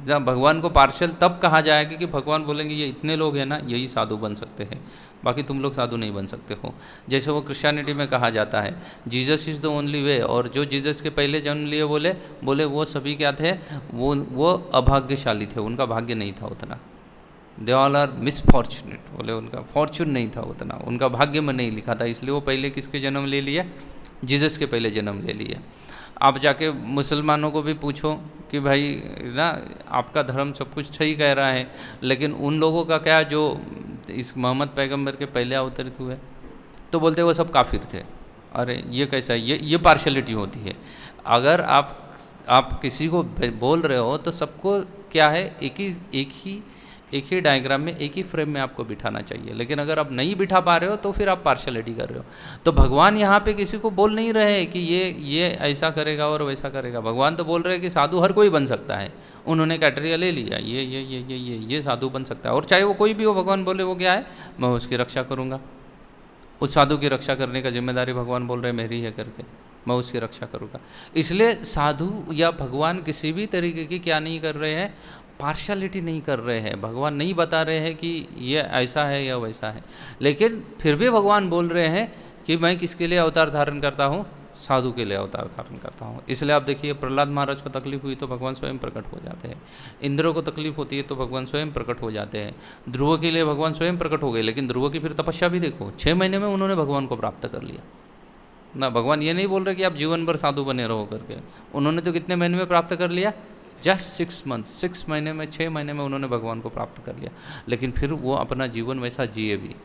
जब भगवान को पार्शल तब कहा जाएगा कि भगवान बोलेंगे ये इतने लोग हैं ना, यही साधु बन सकते हैं, बाकी तुम लोग साधु नहीं बन सकते हो। जैसे वो क्रिश्चियनिटी में कहा जाता है Jesus is the only way, और जो जीसस के पहले जन्म लिए बोले वो सभी क्या थे, वो अभाग्यशाली थे, उनका भाग्य नहीं था उतना। दे ऑल आर मिसफॉर्चुनेट, बोले उनका फॉर्चून नहीं था उतना, उनका भाग्य में नहीं लिखा था, इसलिए वो पहले किसके जन्म ले लिए? जीसस के पहले जन्म ले लिए। आप जाके मुसलमानों को भी पूछो कि भाई ना आपका धर्म सब कुछ सही कह रहा है, लेकिन उन लोगों का क्या जो इस मोहम्मद पैगंबर के पहले अवतरित हुए, तो बोलते वो सब काफिर थे। अरे ये कैसा है? ये पार्शलिटी होती है। अगर आप किसी को बोल रहे हो तो सबको क्या है, एक ही डायग्राम में, एक ही फ्रेम में आपको बिठाना चाहिए। लेकिन अगर आप नहीं बिठा पा रहे हो तो फिर आप पार्शलिटी कर रहे हो। तो भगवान यहाँ पे किसी को बोल नहीं रहे हैं कि ये ऐसा करेगा और वैसा करेगा। भगवान तो बोल रहे हैं कि साधु हर कोई बन सकता है। उन्होंने कैटेगरी ले लिया, ये साधु बन सकता है, और चाहे वो कोई भी हो, भगवान बोले वो क्या है, मैं उसकी रक्षा करूँगा। उस साधु की रक्षा करने का जिम्मेदारी भगवान बोल रहे हैं मेरी है करके, मैं उसकी रक्षा करूँगा। इसलिए साधु या भगवान किसी भी तरीके की क्या नहीं कर रहे हैं, पार्शलिटी नहीं कर रहे हैं। भगवान नहीं बता रहे हैं कि ये ऐसा है या वैसा है, लेकिन फिर भी भगवान बोल रहे हैं कि मैं किसके लिए अवतार धारण करता हूँ, साधु के लिए अवतार धारण करता हूँ। इसलिए आप देखिए प्रहलाद महाराज को तकलीफ हुई तो भगवान स्वयं प्रकट हो जाते हैं, इंद्र को तकलीफ होती है तो भगवान स्वयं प्रकट हो जाते हैं, ध्रुव के लिए भगवान स्वयं प्रकट हो गए। लेकिन ध्रुव की फिर तपस्या भी देखो, 6 महीने में उन्होंने भगवान को प्राप्त कर लिया ना। भगवान ये नहीं बोल रहे कि आप जीवन भर साधु बने रहो करके, उन्होंने तो कितने महीने में प्राप्त कर लिया, जस्ट 6 मंथ, 6 महीने में, 6 महीने में उन्होंने भगवान को प्राप्त कर लिया। लेकिन फिर वो अपना जीवन वैसा जिए भी,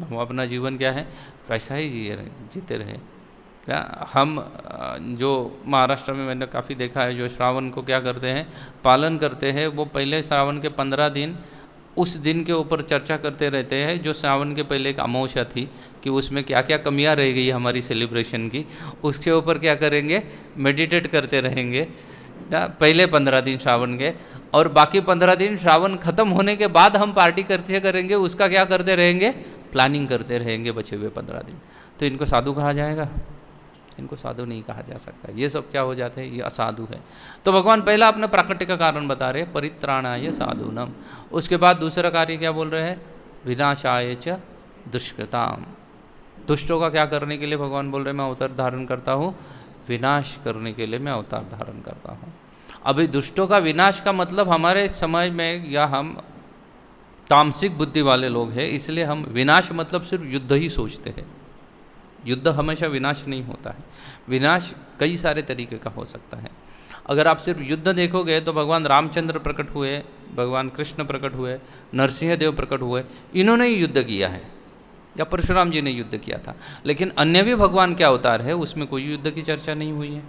वो अपना जीवन क्या है वैसा ही जीते रहे। क्या हम जो महाराष्ट्र में मैंने काफ़ी देखा है, जो श्रावण को क्या करते हैं, पालन करते हैं, वो पहले श्रावण के 15 दिन उस दिन के ऊपर चर्चा करते रहते हैं, जो श्रावण के पहले एक अमावस्या थी कि उसमें क्या क्या कमियां रह गई हमारी सेलिब्रेशन की, उसके ऊपर क्या करेंगे, मेडिटेट करते रहेंगे पहले 15 दिन श्रावण के, और बाकी 15 दिन श्रावण खत्म होने के बाद हम पार्टी करते करेंगे, उसका क्या करते रहेंगे, प्लानिंग करते रहेंगे बचे हुए 15 दिन। तो इनको साधु कहा जाएगा? इनको साधु नहीं कहा जा सकता। ये सब क्या हो जाते हैं, ये असाधु है। तो भगवान पहला अपने प्राकृतिक का कारण बता रहे हैं, परित्राणाय साधूनम। उसके बाद दूसरा कार्य क्या बोल रहे हैं, विनाशाय च दुष्कृताम। दुष्टों का क्या करने के लिए भगवान बोल रहे हैं मैं अवतार धारण करता हूँ, विनाश करने के लिए मैं अवतार धारण करता हूँ। अभी दुष्टों का विनाश का मतलब हमारे समाज में, या हम तामसिक बुद्धि वाले लोग हैं, इसलिए हम विनाश मतलब सिर्फ युद्ध ही सोचते हैं। युद्ध हमेशा विनाश नहीं होता है, विनाश कई सारे तरीके का हो सकता है। अगर आप सिर्फ युद्ध देखोगे तो भगवान रामचंद्र प्रकट हुए, भगवान कृष्ण प्रकट हुए, नरसिंह देव प्रकट हुए, इन्होंने ही युद्ध किया है, या परशुराम जी ने युद्ध किया था। लेकिन अन्य भी भगवान के अवतार है, उसमें कोई युद्ध की चर्चा नहीं हुई है।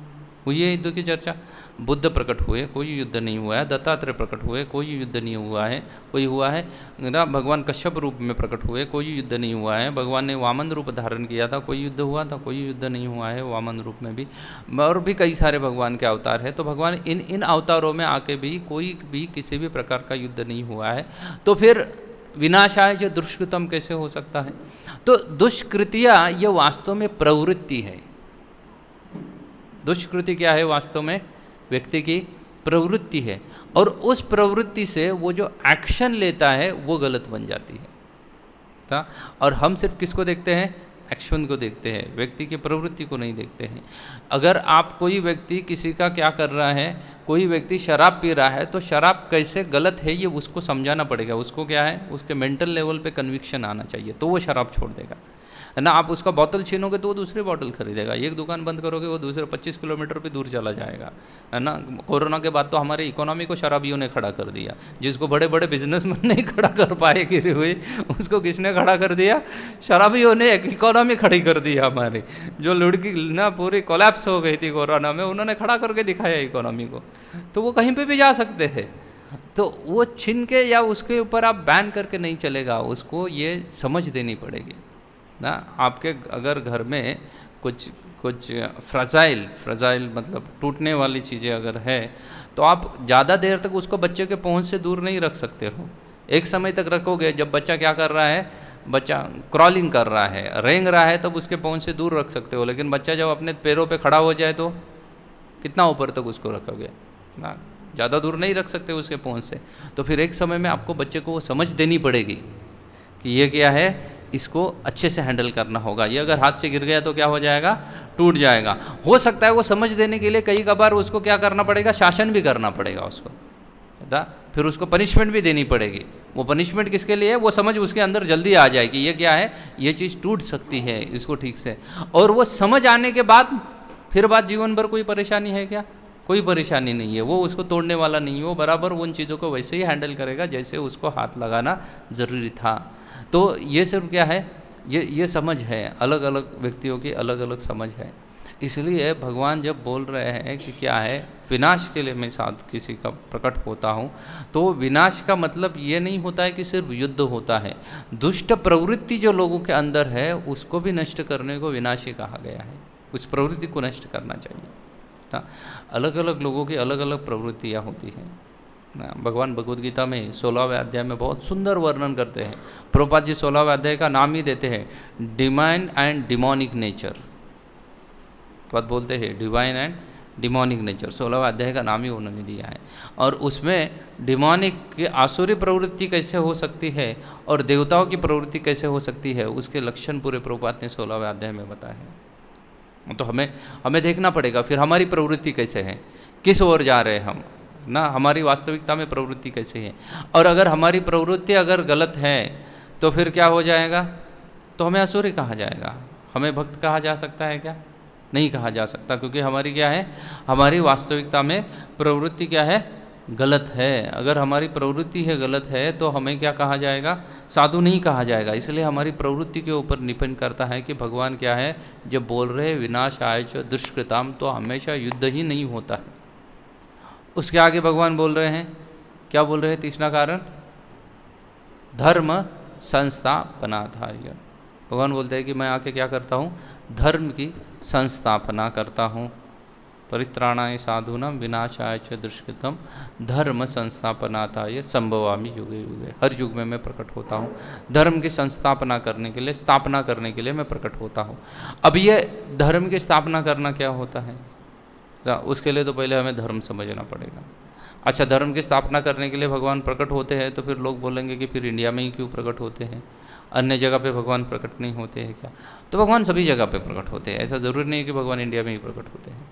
हुई है युद्ध की चर्चा? बुद्ध प्रकट हुए, कोई युद्ध नहीं हुआ है। दत्तात्रेय प्रकट हुए, कोई युद्ध नहीं हुआ है। कोई हुआ है ना, भगवान कश्यप रूप में प्रकट हुए, कोई युद्ध नहीं हुआ है। भगवान ने वामन रूप धारण किया था, कोई युद्ध हुआ था? कोई युद्ध नहीं हुआ है वामन रूप में भी। और भी कई सारे भगवान के अवतार है, तो भगवान इन अवतारों में आके भी कोई भी किसी भी प्रकार का युद्ध नहीं हुआ है। तो फिर विनाशाय जो दुष्कृतम कैसे हो सकता है? तो दुष्कृतियाँ ये वास्तव में प्रवृत्ति है। दुष्कृति क्या है? वास्तव में व्यक्ति की प्रवृत्ति है, और उस प्रवृत्ति से वो जो एक्शन लेता है वो गलत बन जाती है। और हम सिर्फ किसको देखते हैं? एक्शन को देखते हैं, व्यक्ति की प्रवृत्ति को नहीं देखते हैं। अगर आप कोई व्यक्ति किसी का क्या कर रहा है, कोई व्यक्ति शराब पी रहा है, तो शराब कैसे गलत है ये उसको समझाना पड़ेगा। उसको क्या है, उसके मेंटल लेवल पे कन्विक्शन आना चाहिए, तो वो शराब छोड़ देगा, है ना। आप उसका बोतल छीनोगे तो वो दूसरी बोतल खरीदेगा, एक दुकान बंद करोगे वो दूसरे 25 किलोमीटर पे दूर चला जाएगा, है ना। कोरोना के बाद तो हमारे इकोनॉमी को शराबियों ने खड़ा कर दिया, जिसको बड़े बड़े बिजनेसमैन नहीं खड़ा कर पाए गिरे हुए, उसको किसने खड़ा कर दिया? शराबियों ने इकोनॉमी खड़ी कर दी हमारी। जो लुढ़की ना पूरी कोलैप्स हो गई थी कोरोना में, उन्होंने खड़ा करके दिखाया इकोनॉमी को। तो वो कहीं पर भी जा सकते हैं, तो वो छीन के या उसके ऊपर आप बैन करके नहीं चलेगा, उसको ये समझ देनी पड़ेगी ना। आपके अगर घर में कुछ फ्रजाइल मतलब टूटने वाली चीज़ें अगर है, तो आप ज़्यादा देर तक उसको बच्चे के पहुंच से दूर नहीं रख सकते हो। एक समय तक रखोगे, जब बच्चा क्या कर रहा है, बच्चा क्रॉलिंग कर रहा है, रेंग रहा है, तब उसके पहुंच से दूर रख सकते हो। लेकिन बच्चा जब अपने पैरों पे खड़ा हो जाए तो कितना ऊपर तक उसको रखोगे ना, ज़्यादा दूर नहीं रख सकते उसके पहुंच से। तो फिर एक समय में आपको बच्चे को वो समझ देनी पड़ेगी कि ये क्या है, इसको अच्छे से हैंडल करना होगा। ये अगर हाथ से गिर गया तो क्या हो जाएगा, टूट जाएगा। हो सकता है वो समझ देने के लिए कई बार उसको क्या करना पड़ेगा, शासन भी करना पड़ेगा उसको, फिर उसको पनिशमेंट भी देनी पड़ेगी। वो पनिशमेंट किसके लिए है, वो समझ उसके अंदर जल्दी आ जाए कि ये क्या है, ये चीज़ टूट सकती है, इसको ठीक से। और वो समझ आने के बाद फिर बात जीवन भर कोई परेशानी है क्या? कोई परेशानी नहीं है। वो उसको तोड़ने वाला नहीं है, वो बराबर उन चीज़ों को वैसे ही हैंडल करेगा जैसे उसको हाथ लगाना ज़रूरी था। तो ये सिर्फ क्या है, ये समझ है, अलग अलग व्यक्तियों की अलग अलग समझ है। इसलिए भगवान जब बोल रहे हैं कि क्या है, विनाश के लिए मैं साथ किसी का प्रकट होता हूँ, तो विनाश का मतलब ये नहीं होता है कि सिर्फ युद्ध होता है। दुष्ट प्रवृत्ति जो लोगों के अंदर है उसको भी नष्ट करने को विनाशी कहा गया है। उस प्रवृत्ति को नष्ट करना चाहिए। अलग अलग लोगों की अलग अलग प्रवृत्तियाँ होती हैं। भगवान भगवद गीता में 16वें अध्याय में बहुत सुंदर वर्णन करते हैं। प्रभुपाद जी 16वें अध्याय का नाम ही देते हैं डिवाइन एंड डिमोनिक नेचर। पद बोलते हैं डिवाइन एंड डिमोनिक नेचर, 16वें अध्याय का नाम ही उन्होंने दिया है। और उसमें डिमोनिक की आसुरी प्रवृत्ति कैसे हो सकती है और देवताओं की प्रवृत्ति कैसे हो सकती है, उसके लक्षण पूरे प्रभुपाद ने 16वें अध्याय में बताए हैं। तो हमें हमें देखना पड़ेगा फिर हमारी प्रवृत्ति कैसे है, किस ओर जा रहे हैं हम ना, हमारी वास्तविकता में प्रवृत्ति कैसे है। और अगर हमारी प्रवृत्ति अगर गलत है तो फिर क्या हो जाएगा, तो हमें असुरी कहा जाएगा। हमें भक्त कहा जा सकता है क्या? नहीं कहा जा सकता, क्योंकि हमारी क्या है, हमारी वास्तविकता में प्रवृत्ति क्या है, गलत है। अगर हमारी प्रवृत्ति है गलत है तो हमें क्या कहा जाएगा, साधु नहीं कहा जाएगा। इसलिए हमारी प्रवृत्ति के ऊपर डिपेंड करता है कि भगवान क्या है, जब बोल रहे हैं विनाशाय च दुष्कृताम, तो हमेशा युद्ध ही नहीं होता है। उसके आगे भगवान बोल रहे हैं, क्या बोल रहे हैं, तीसरा कारण धर्म संस्थापनाधार्य। भगवान बोलते हैं कि मैं आके क्या करता हूँ, धर्म की संस्थापना करता हूँ। परित्राणाय साधूनां विनाशाय च दुष्कृतम धर्म संस्थापनार्थाय संभवामि युगे युगे। हर युग में मैं प्रकट होता हूँ, धर्म की संस्थापना करने के लिए, स्थापना करने के लिए मैं प्रकट होता हूँ। अब ये धर्म की स्थापना करना क्या होता है, उसके लिए तो पहले हमें धर्म समझना पड़ेगा। अच्छा, धर्म की स्थापना करने के लिए भगवान प्रकट होते हैं, तो फिर लोग बोलेंगे कि फिर इंडिया में ही क्यों प्रकट होते हैं, अन्य जगह पे भगवान प्रकट नहीं होते हैं क्या? तो भगवान सभी जगह पे प्रकट होते हैं, ऐसा ज़रूरी नहीं है कि भगवान इंडिया में ही प्रकट होते हैं।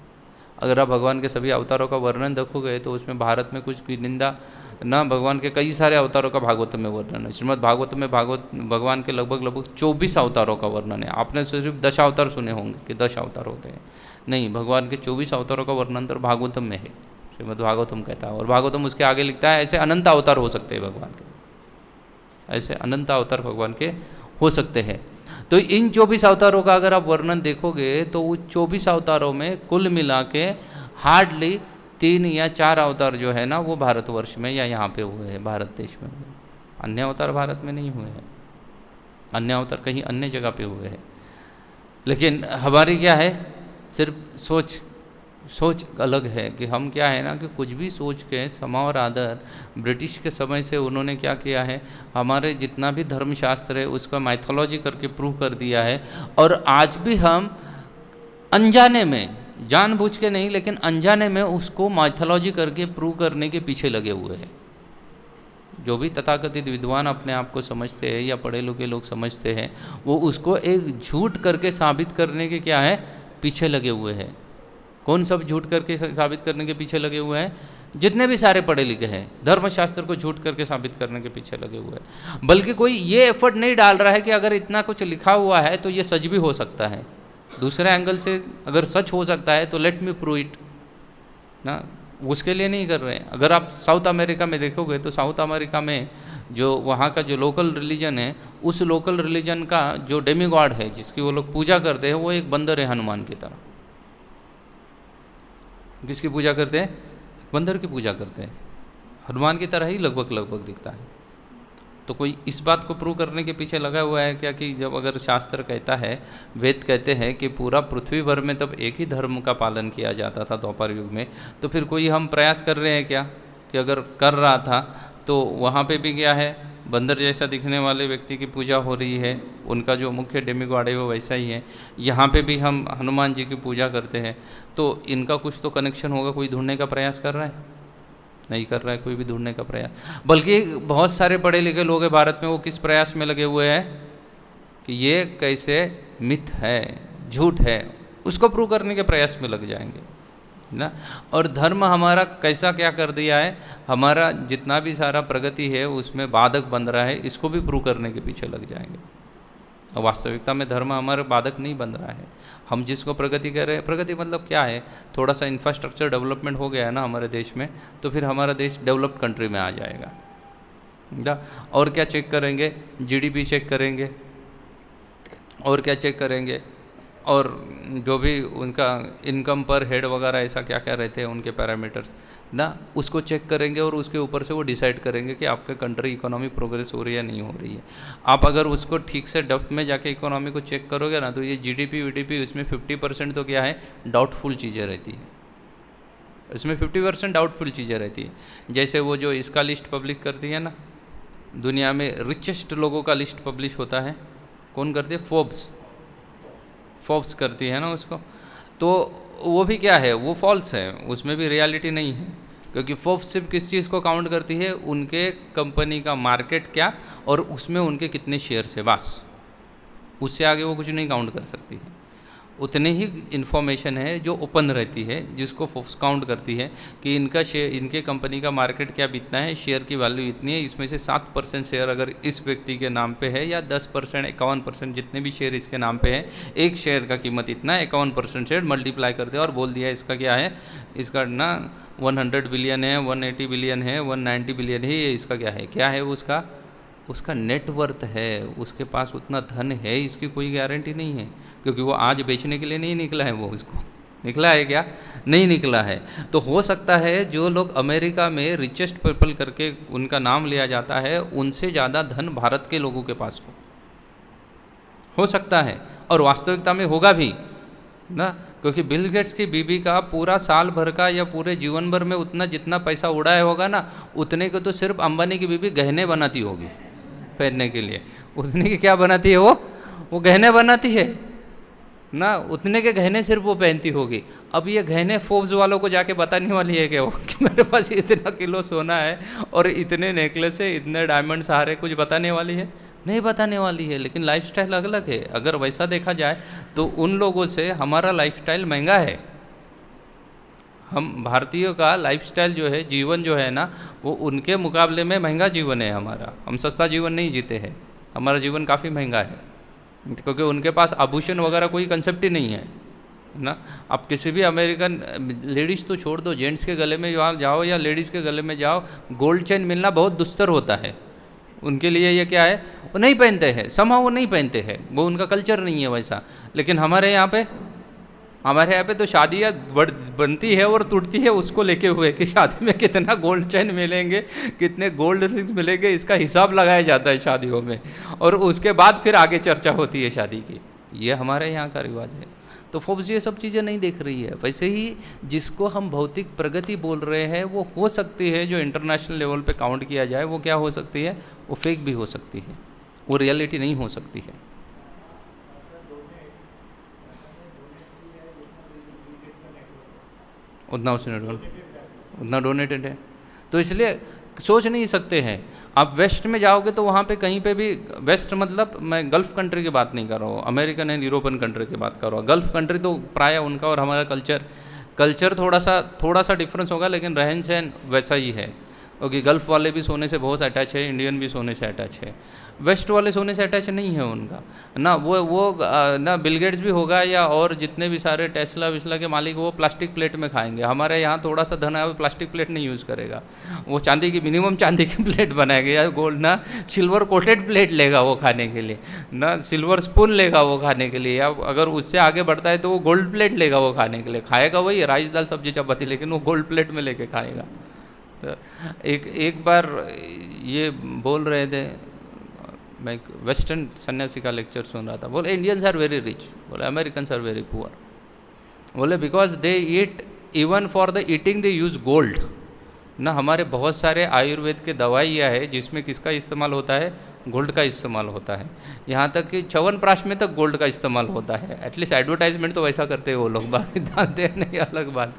अगर आप भगवान के सभी अवतारों का वर्णन देखोगे तो उसमें भारत में कुछ की निंदा ना, भगवान के कई सारे अवतारों का भागवत में वर्णन है। श्रीमद् भागवत में भगवान के लगभग 24 अवतारों का वर्णन है। आपने सिर्फ 10 अवतार सुने होंगे कि 10 अवतार होते हैं, नहीं, भगवान के 24 अवतारों का वर्णन तो भागवतम में है, श्रीमद् भागवतम कहता है। और भागवतम उसके आगे लिखता है ऐसे अनंत अवतार हो सकते हैं भगवान के, ऐसे अनंत अवतार भगवान के हो सकते हैं। तो इन 24 अवतारों का अगर आप वर्णन देखोगे तो वो 24 अवतारों में कुल मिला के हार्डली 3 या 4 अवतार जो है ना, वो भारतवर्ष में या यहाँ पे हुए हैं, भारत देश में हुए। अन्य अवतार भारत में नहीं हुए हैं, अन्य अवतार कहीं अन्य जगह पे हुए हैं। लेकिन हमारी क्या है, सिर्फ सोच अलग है कि हम क्या है ना, कि कुछ भी सोच के समा और आदर, ब्रिटिश के समय से उन्होंने क्या किया है, हमारे जितना भी धर्मशास्त्र है उसका माइथोलॉजी करके प्रूव कर दिया है। और आज भी हम अनजाने में, जानबूझ के नहीं लेकिन अनजाने में उसको माइथोलॉजी करके प्रूव करने के पीछे लगे हुए हैं। जो भी तथाकथित विद्वान अपने आप को समझते हैं या पढ़े लिखे लोग समझते हैं, वो उसको एक झूठ करके साबित करने के क्या है, पीछे लगे हुए हैं। कौन सब झूठ करके साबित करने के पीछे लगे हुए हैं? जितने भी सारे पढ़े लिखे हैं धर्मशास्त्र को झूठ करके साबित करने के पीछे लगे हुए हैं। बल्कि कोई ये एफर्ट नहीं डाल रहा है कि अगर इतना कुछ लिखा हुआ है तो ये सच भी हो सकता है। दूसरे एंगल से अगर सच हो सकता है तो लेट मी प्रूव इट ना, उसके लिए नहीं कर रहे हैं। अगर आप साउथ अमेरिका में देखोगे तो साउथ अमेरिका में जो वहाँ का जो लोकल रिलीजन है, उस लोकल रिलीजन का जो डेमीगॉड है जिसकी वो लोग पूजा करते हैं, वो एक बंदर है हनुमान की तरह। किसकी पूजा करते हैं? बंदर की पूजा करते हैं, हनुमान की तरह ही लगभग दिखता है। तो कोई इस बात को प्रूव करने के पीछे लगा हुआ है क्या कि जब अगर शास्त्र कहता है, वेद कहते हैं कि पूरा पृथ्वी भर में तब एक ही धर्म का पालन किया जाता था द्वापर युग में, तो फिर कोई हम प्रयास कर रहे हैं क्या कि अगर कर रहा था तो वहाँ पे भी क्या है, बंदर जैसा दिखने वाले व्यक्ति की पूजा हो रही है, उनका जो मुख्य डेमीगॉड है वो वैसा ही है। यहाँ पे भी हम हनुमान जी की पूजा करते हैं, तो इनका कुछ तो कनेक्शन होगा। कोई ढूंढने का प्रयास कर रहा है? नहीं कर रहा है कोई भी ढूंढने का प्रयास। बल्कि बहुत सारे पढ़े लिखे लोग हैं भारत में, वो किस प्रयास में लगे हुए हैं कि ये कैसे मिथ है, झूठ है, उसको प्रूव करने के प्रयास में लग जाएंगे ना। और धर्म हमारा कैसा क्या कर दिया है, हमारा जितना भी सारा प्रगति है उसमें बाधक बन रहा है, इसको भी प्रूव करने के पीछे लग जाएंगे। और वास्तविकता में धर्म हमारा बाधक नहीं बन रहा है। हम जिसको प्रगति कर रहे हैं, प्रगति मतलब क्या है, थोड़ा सा इंफ्रास्ट्रक्चर डेवलपमेंट हो गया है ना हमारे देश में, तो फिर हमारा देश डेवलप्ड कंट्री में आ जाएगा ना। और क्या चेक करेंगे? जीडीपी चेक करेंगे, और क्या चेक करेंगे, और जो भी उनका इनकम पर हेड वगैरह ऐसा क्या क्या रहते हैं उनके पैरामीटर्स ना, उसको चेक करेंगे और उसके ऊपर से वो डिसाइड करेंगे कि आपके कंट्री इकोनॉमी प्रोग्रेस हो रही है या नहीं हो रही है। आप अगर उसको ठीक से डेप्थ में जाके इकोनॉमी को चेक करोगे ना, तो ये जीडीपी वीडीपी उसमें 50% तो क्या है, डाउटफुल चीज़ें रहती है। इसमें 50% डाउटफुल चीज़ें रहती है। जैसे वो जो इसका लिस्ट पब्लिक करती है ना, दुनिया में रिचेस्ट लोगों का लिस्ट पब्लिश होता है, कौन करती है? फोर्ब्स करती है ना उसको। तो वो भी क्या है, वो फॉल्स है, उसमें भी रियलिटी नहीं है। क्योंकि फोर्ब्स सिर्फ किस चीज़ को काउंट करती है, उनके कंपनी का मार्केट क्या और उसमें उनके कितने शेयर्स है, बस। उससे आगे वो कुछ नहीं काउंट कर सकती है। उतनी ही इन्फॉर्मेशन है जो ओपन रहती है, जिसको फोर्स काउंट करती है कि इनका शेयर, इनके कंपनी का मार्केट कैप इतना है, शेयर की वैल्यू इतनी है, इसमें से 7% शेयर अगर इस व्यक्ति के नाम पे है या 10%, 51% जितने भी शेयर इसके नाम पे है, एक शेयर का कीमत इतना है, 51% शेयर मल्टीप्लाई कर दिया और बोल दिया इसका क्या है, इसका ना 100 बिलियन है, 180 बिलियन है, 190 बिलियन है, ये इसका क्या है उसका उसका नेटवर्थ है, उसके पास उतना धन है, इसकी कोई गारंटी नहीं है, क्योंकि वो आज बेचने के लिए नहीं निकला है, वो इसको निकला है क्या, नहीं निकला है। तो हो सकता है जो लोग अमेरिका में रिचेस्ट पीपल करके उनका नाम लिया जाता है, उनसे ज़्यादा धन भारत के लोगों के पास हो सकता है, और वास्तविकता में होगा भी ना, क्योंकि बिल गेट्स की बीबी का पूरा साल भर का या पूरे जीवन भर में उतना जितना पैसा उड़ाया होगा ना, उतने को तो सिर्फ अंबानी की बीबी गहने बनाती होगी पहनने के लिए। उतने की क्या बनाती है वो गहने बनाती है ना, उतने के गहने सिर्फ वो पहनती होगी। अब ये गहने फोर्ब्स वालों को जाके बताने वाली है क्या वो कि मेरे पास इतना किलो सोना है और इतने नेकलेस है, इतने डायमंड सारे, कुछ बताने वाली है? नहीं बताने वाली है। लेकिन लाइफस्टाइल अलग अलग है। अगर वैसा देखा जाए तो उन लोगों से हमारा लाइफस्टाइल महंगा है। हम भारतीयों का लाइफस्टाइल जो है, जीवन जो है ना, वो उनके मुकाबले में महंगा जीवन है हमारा। हम सस्ता जीवन नहीं जीते हैं, हमारा जीवन काफ़ी महंगा है, क्योंकि उनके पास आभूषण वगैरह कोई कंसेप्ट ही नहीं है ना। आप किसी भी अमेरिकन, लेडीज़ तो छोड़ दो, जेंट्स के गले में जाओ या लेडीज़ के गले में जाओ, गोल्ड चेन मिलना बहुत दुस्तर होता है उनके लिए। ये क्या है, वो नहीं पहनते हैं, समा वो नहीं पहनते हैं, वो उनका कल्चर नहीं है वैसा। लेकिन हमारे यहाँ पे तो शादियाँ बनती है और टूटती है उसको लेके हुए कि शादी में कितना गोल्ड चेन मिलेंगे, कितने गोल्ड रिंग्स मिलेंगे, इसका हिसाब लगाया जाता है शादियों में, और उसके बाद फिर आगे चर्चा होती है शादी की। ये हमारे यहाँ का रिवाज है। तो फोर्ब्स ये सब चीज़ें नहीं देख रही है। वैसे ही जिसको हम भौतिक प्रगति बोल रहे हैं, वो हो सकती है जो इंटरनेशनल लेवल पे काउंट किया जाए, वो क्या हो सकती है, वो फेक भी हो सकती है, वो रियलिटी नहीं हो सकती है। उतना डोनेटेड है, तो इसलिए सोच नहीं सकते हैं। आप वेस्ट में जाओगे तो वहाँ पे कहीं पे भी, वेस्ट मतलब मैं गल्फ़ कंट्री की बात नहीं कर रहा हूँ, अमेरिकन एंड यूरोपियन कंट्री की बात कर रहा हूँ। गल्फ़ कंट्री तो प्राय उनका और हमारा कल्चर थोड़ा सा डिफरेंस होगा, लेकिन रहन सहन वैसा ही है, क्योंकि गल्फ़ वाले भी सोने से बहुत अटैच है, इंडियन भी सोने से अटैच है। वेस्ट वाले सोने से अटैच नहीं है उनका ना। वो ना बिल गेट्स भी होगा या और जितने भी सारे टेस्ला विस्ला के मालिक, वो प्लास्टिक प्लेट में खाएंगे। हमारे यहाँ थोड़ा सा धन है, वो प्लास्टिक प्लेट नहीं यूज़ करेगा, वो चांदी की, मिनिमम चांदी की प्लेट बनाएगा, या गोल्ड ना सिल्वर कोटेड प्लेट लेगा वो खाने के लिए, ना सिल्वर स्पून लेगा वो खाने के लिए, या अगर उससे आगे बढ़ता है तो वो गोल्ड प्लेट लेगा वो खाने के लिए। खाएगा वही राइस दाल सब्जी चपाती, लेकिन वो गोल्ड प्लेट में लेके खाएगा। तो एक बार ये बोल रहे थे, मैं वेस्टर्न सन्यासी का लेक्चर सुन रहा था, बोले इंडियंस आर वेरी रिच, बोले अमेरिकन्स आर वेरी पुअर, बोले because they eat, even for the eating they use gold ना। हमारे बहुत सारे आयुर्वेद के दवाइयाँ है जिसमें किसका इस्तेमाल होता है, गोल्ड का इस्तेमाल होता है। यहाँ तक कि च्यवनप्राश में तक गोल्ड का इस्तेमाल होता है। एटलीस्ट एडवर्टाइजमेंट तो वैसा करते हैं वो लोग, बाकी दान नहीं अलग बात।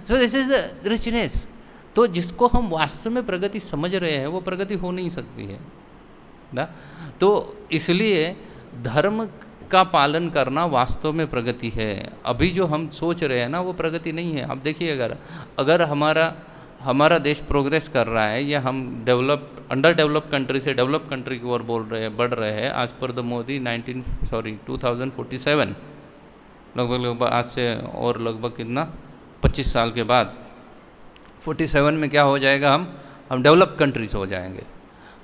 So this is the richness. तो जिसको हम वास्तव में प्रगति समझ रहे हैं, वो प्रगति हो नहीं सकती है ना। तो इसलिए धर्म का पालन करना वास्तव में प्रगति है। अभी जो हम सोच रहे हैं ना, वो प्रगति नहीं है। आप देखिए, अगर हमारा देश प्रोग्रेस कर रहा है, या हम अंडर डेवलप कंट्री से डेवलप कंट्री की ओर बढ़ रहे हैं, आज पर द मोदी 2047 लगभग आज से और लगभग कितना 25 साल के बाद 47 में क्या हो जाएगा, हम डेवलप कंट्रीज हो जाएंगे।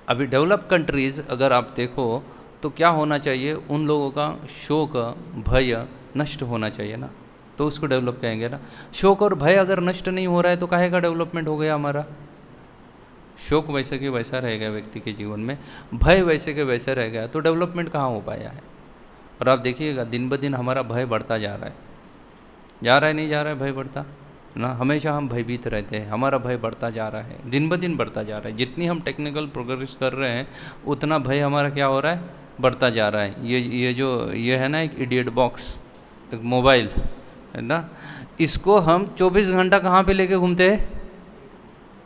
अभी डेवलप कंट्रीज़ अगर आप देखो तो क्या होना चाहिए, उन लोगों का शोक भय नष्ट होना चाहिए ना, तो उसको डेवलप कहेंगे ना। शोक और भय अगर नष्ट नहीं हो रहा है तो काहे का डेवलपमेंट हो गया हमारा। शोक वैसे के वैसा रह गया व्यक्ति के जीवन में, भय वैसे के वैसे रह गया, तो डेवलपमेंट कहाँ हो पाया है। और आप देखिएगा दिन ब दिन हमारा भय बढ़ता जा रहा है, नहीं जा रहा है भय बढ़ता ना। हमेशा हम भयभीत रहते हैं, हमारा भय बढ़ता जा रहा है, दिन ब दिन बढ़ता जा रहा है। जितनी हम टेक्निकल प्रोग्रेस कर रहे हैं, उतना भय हमारा क्या हो रहा है, बढ़ता जा रहा है। ये है ना एक इडियट बॉक्स, एक मोबाइल है ना, इसको हम 24 घंटा कहाँ पे लेके घूमते हैं,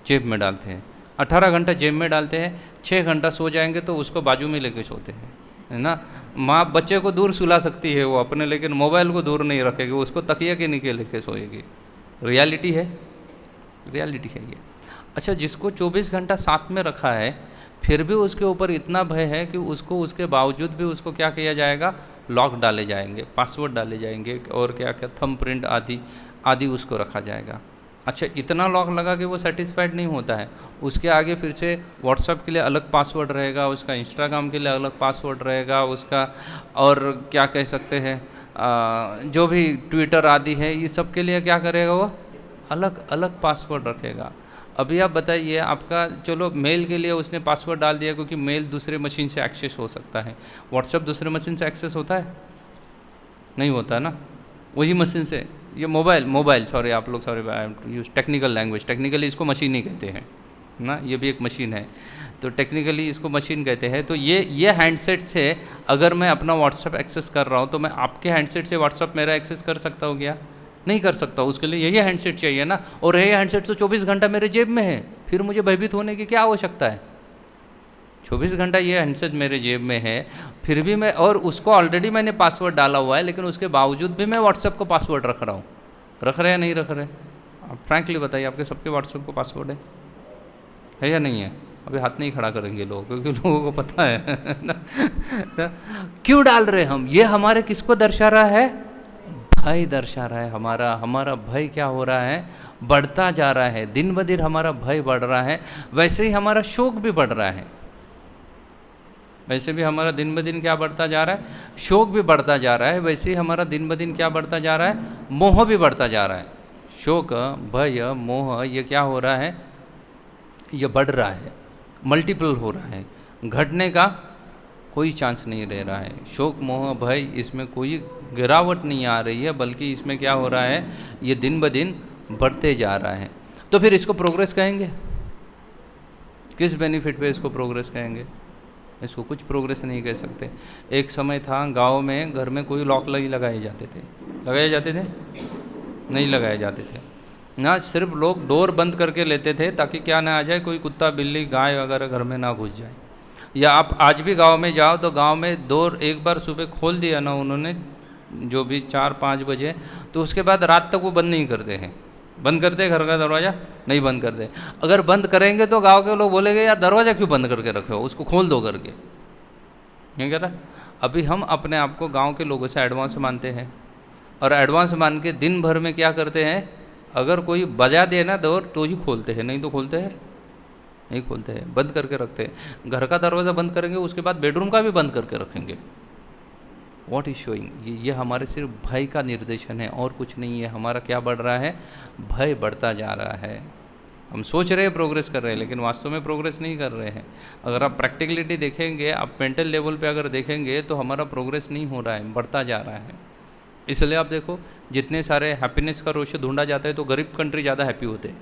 जेब में डालते हैं। 18 घंटा जेब में डालते हैं, 6 घंटा सो जाएंगे तो उसको बाजू में लेके सोते हैं, है ना। माँ बच्चे को दूर सुला सकती है वो अपने, लेकिन मोबाइल को दूर नहीं रखेगी, उसको तकिया के नीचे लेके सोएगी। रियलिटी है, रियलिटी है ये। अच्छा, जिसको 24 घंटा साथ में रखा है फिर भी उसके ऊपर इतना भय है कि उसको उसके बावजूद भी उसको क्या किया जाएगा, लॉक डाले जाएंगे, पासवर्ड डाले जाएंगे और क्या क्या थंब प्रिंट आदि आदि उसको रखा जाएगा। अच्छा, इतना लॉक लगा कि वो सेटिस्फाइड नहीं होता है, उसके आगे फिर से व्हाट्सएप के लिए अलग पासवर्ड रहेगा, उसका इंस्टाग्राम के लिए अलग पासवर्ड रहेगा उसका, और क्या कह सकते हैं जो भी ट्विटर आदि है ये सब के लिए क्या करेगा, वो अलग अलग पासवर्ड रखेगा। अभी आप बताइए, आपका चलो मेल के लिए उसने पासवर्ड डाल दिया क्योंकि मेल दूसरे मशीन से एक्सेस हो सकता है, व्हाट्सएप दूसरे मशीन से एक्सेस होता है, नहीं होता ना, वही मशीन से। ये मोबाइल सॉरी आप लोग, sorry use technical language, technically इसको मशीन ही कहते हैं ना, ये भी एक मशीन है, तो टेक्निकली इसको मशीन कहते हैं। तो ये हैंडसेट से अगर मैं अपना व्हाट्सएप एक्सेस कर रहा हूँ तो मैं आपके हैंडसेट से व्हाट्सएप मेरा एक्सेस कर सकता हूँ क्या, नहीं कर सकता। उसके लिए यही हैंडसेट चाहिए ना, और यही हैंडसेट तो 24 घंटा मेरे जेब में है, फिर मुझे भयभीत होने की क्या आवश्यकता है। 24 घंटा ये हैंडसेट मेरे जेब में है, फिर भी मैं, और उसको ऑलरेडी मैंने पासवर्ड डाला हुआ है, लेकिन उसके बावजूद भी मैं व्हाट्सएप को पासवर्ड रख रहा हूँ। रख रहे हैं नहीं रख रहे? आप फ्रैंकली बताइए, आपके सबके व्हाट्सएप को पासवर्ड है या नहीं है? अभी हाथ नहीं खड़ा करेंगे लोग, क्योंकि लोगों को पता है क्यों डाल रहे हम, ये हमारे किसको दर्शा रहा है, भय दर्शा रहा है। हमारा भय क्या हो रहा है, बढ़ता जा रहा है, दिन ब दिन हमारा भय बढ़ रहा है, वैसे ही हमारा शोक भी बढ़ रहा है। वैसे भी हमारा दिन ब दिन क्या बढ़ता जा रहा है, शोक भी बढ़ता जा रहा है, वैसे ही हमारा दिन ब दिन क्या बढ़ता जा रहा है, मोह भी बढ़ता जा रहा है। शोक, भय, मोह, ये क्या हो रहा है, ये बढ़ रहा है, मल्टीपल हो रहा है, घटने का कोई चांस नहीं रह रहा है। शोक, मोह, भय, इसमें कोई गिरावट नहीं आ रही है, बल्कि इसमें क्या हो रहा है, ये दिन ब दिन बढ़ते जा रहा है। तो फिर इसको प्रोग्रेस कहेंगे? किस बेनिफिट पे इसको प्रोग्रेस कहेंगे? इसको कुछ प्रोग्रेस नहीं कह सकते। एक समय था गांव में घर में कोई लॉक नहीं लगाए जाते थे, लगाए जाते थे? नहीं लगाए जाते थे ना, सिर्फ लोग डोर बंद करके लेते थे ताकि क्या ना आ जाए, कोई कुत्ता बिल्ली गाय वगैरह घर में ना घुस जाए। या आप आज भी गांव में जाओ तो गांव में डोर एक बार सुबह खोल दिया ना उन्होंने, जो भी 4-5 बजे, तो उसके बाद रात तक वो बंद नहीं करते हैं। बंद करते घर का दरवाज़ा नहीं बंद करते। अगर बंद करेंगे तो गांव के लोग बोलेंगे यार दरवाज़ा क्यों बंद करके रखे हो, उसको खोल दो करके। नहीं कह रहा? अभी हम अपने आप को गांव के लोगों से एडवांस मानते हैं, और एडवांस मान के दिन भर में क्या करते हैं, अगर कोई बजा दे ना डोर तो ही खोलते हैं, नहीं तो खोलते हैं नहीं खोलते हैं, बंद करके रखते हैं। घर का दरवाज़ा बंद करेंगे, उसके बाद बेडरूम का भी बंद करके रखेंगे। व्हाट इज शोइंग, ये हमारे सिर्फ भय का निर्देशन है और कुछ नहीं है। हमारा क्या बढ़ रहा है, भय बढ़ता जा रहा है। हम सोच रहे हैं प्रोग्रेस कर रहे हैं, लेकिन वास्तव में प्रोग्रेस नहीं कर रहे हैं। अगर आप प्रैक्टिकलिटी देखेंगे, आप मेंटल लेवल पे अगर देखेंगे तो हमारा प्रोग्रेस नहीं हो रहा है, बढ़ता जा रहा है। इसलिए आप देखो, जितने सारे हैप्पीनेस का रोशे ढूंढा जाता है तो गरीब कंट्री ज़्यादा हैप्पी होते हैं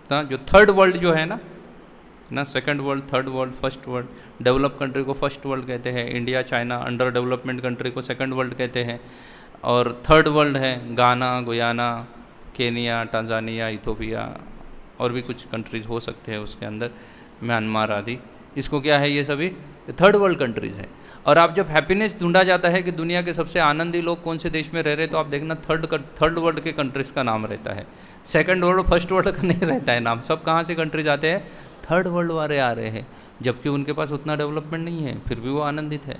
ना। जो थर्ड वर्ल्ड जो है ना, second world, third world, first world, develop country को फर्स्ट वर्ल्ड कहते हैं, India, China, under development country को सेकंड वर्ल्ड कहते हैं, और थर्ड वर्ल्ड है गाना, गुयाना, केनिया, टांजानिया, इथोपिया, और भी कुछ कंट्रीज़ हो सकते हैं उसके अंदर, म्यांमार आदि। इसको क्या है, ये सभी थर्ड वर्ल्ड कंट्रीज़ हैं। और आप जब हैप्पीनेस ढूंढा जाता है कि दुनिया के सबसे आनंदी लोग कौन से देश में रह रहे, तो आप देखना थर्ड वर्ल्ड के कंट्रीज़ का नाम रहता है, सेकंड वर्ल्ड, फर्स्ट वर्ल्ड का नहीं रहता है नाम। सब कहाँ से कंट्रीज आते हैं, थर्ड वर्ल्ड वाले आ रहे हैं, जबकि उनके पास उतना डेवलपमेंट नहीं है, फिर भी वो आनंदित है।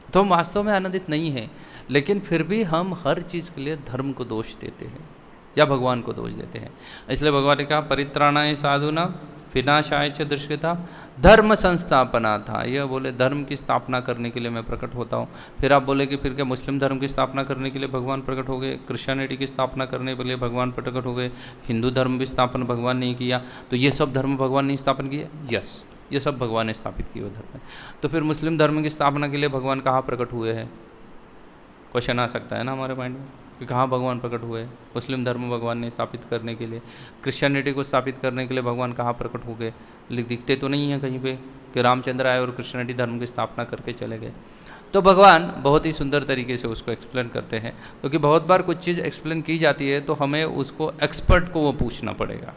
तो हम वास्तव में आनंदित नहीं हैं, लेकिन फिर भी हम हर चीज़ के लिए धर्म को दोष देते हैं या भगवान को दोष देते हैं। इसलिए भगवान ने कहा परित्राणाय साधूनां विनाशाय च दुष्कृतां धर्म संस्थापना था। यह बोले धर्म की स्थापना करने के लिए मैं प्रकट होता हूँ। फिर आप बोले कि फिर क्या मुस्लिम धर्म की स्थापना करने के लिए भगवान प्रकट हो गए, क्रिश्चियनिटी की स्थापना करने के लिए भगवान प्रकट हो गए, हिंदू धर्म भी स्थापना भगवान नहीं किया, तो ये सब धर्म भगवान ने स्थापन किया? यस, ये सब भगवान ने स्थापित किए हुए धर्म है। तो फिर मुस्लिम धर्म की स्थापना के लिए भगवान कहाँ प्रकट हुए हैं? क्वेश्चन आ सकता है ना हमारे माइंड में कि कहाँ भगवान प्रकट हुए? मुस्लिम धर्म भगवान ने स्थापित करने के लिए, क्रिश्चियनिटी को स्थापित करने के लिए भगवान कहाँ प्रकट हो गए? दिखते तो नहीं है कहीं पे कि रामचंद्र आए और क्रिश्चियनिटी धर्म की स्थापना करके चले गए। तो भगवान बहुत ही सुंदर तरीके से उसको एक्सप्लेन करते हैं, क्योंकि बहुत बार कुछ चीज़ एक्सप्लेन की जाती है तो हमें उसको एक्सपर्ट को वो पूछना पड़ेगा।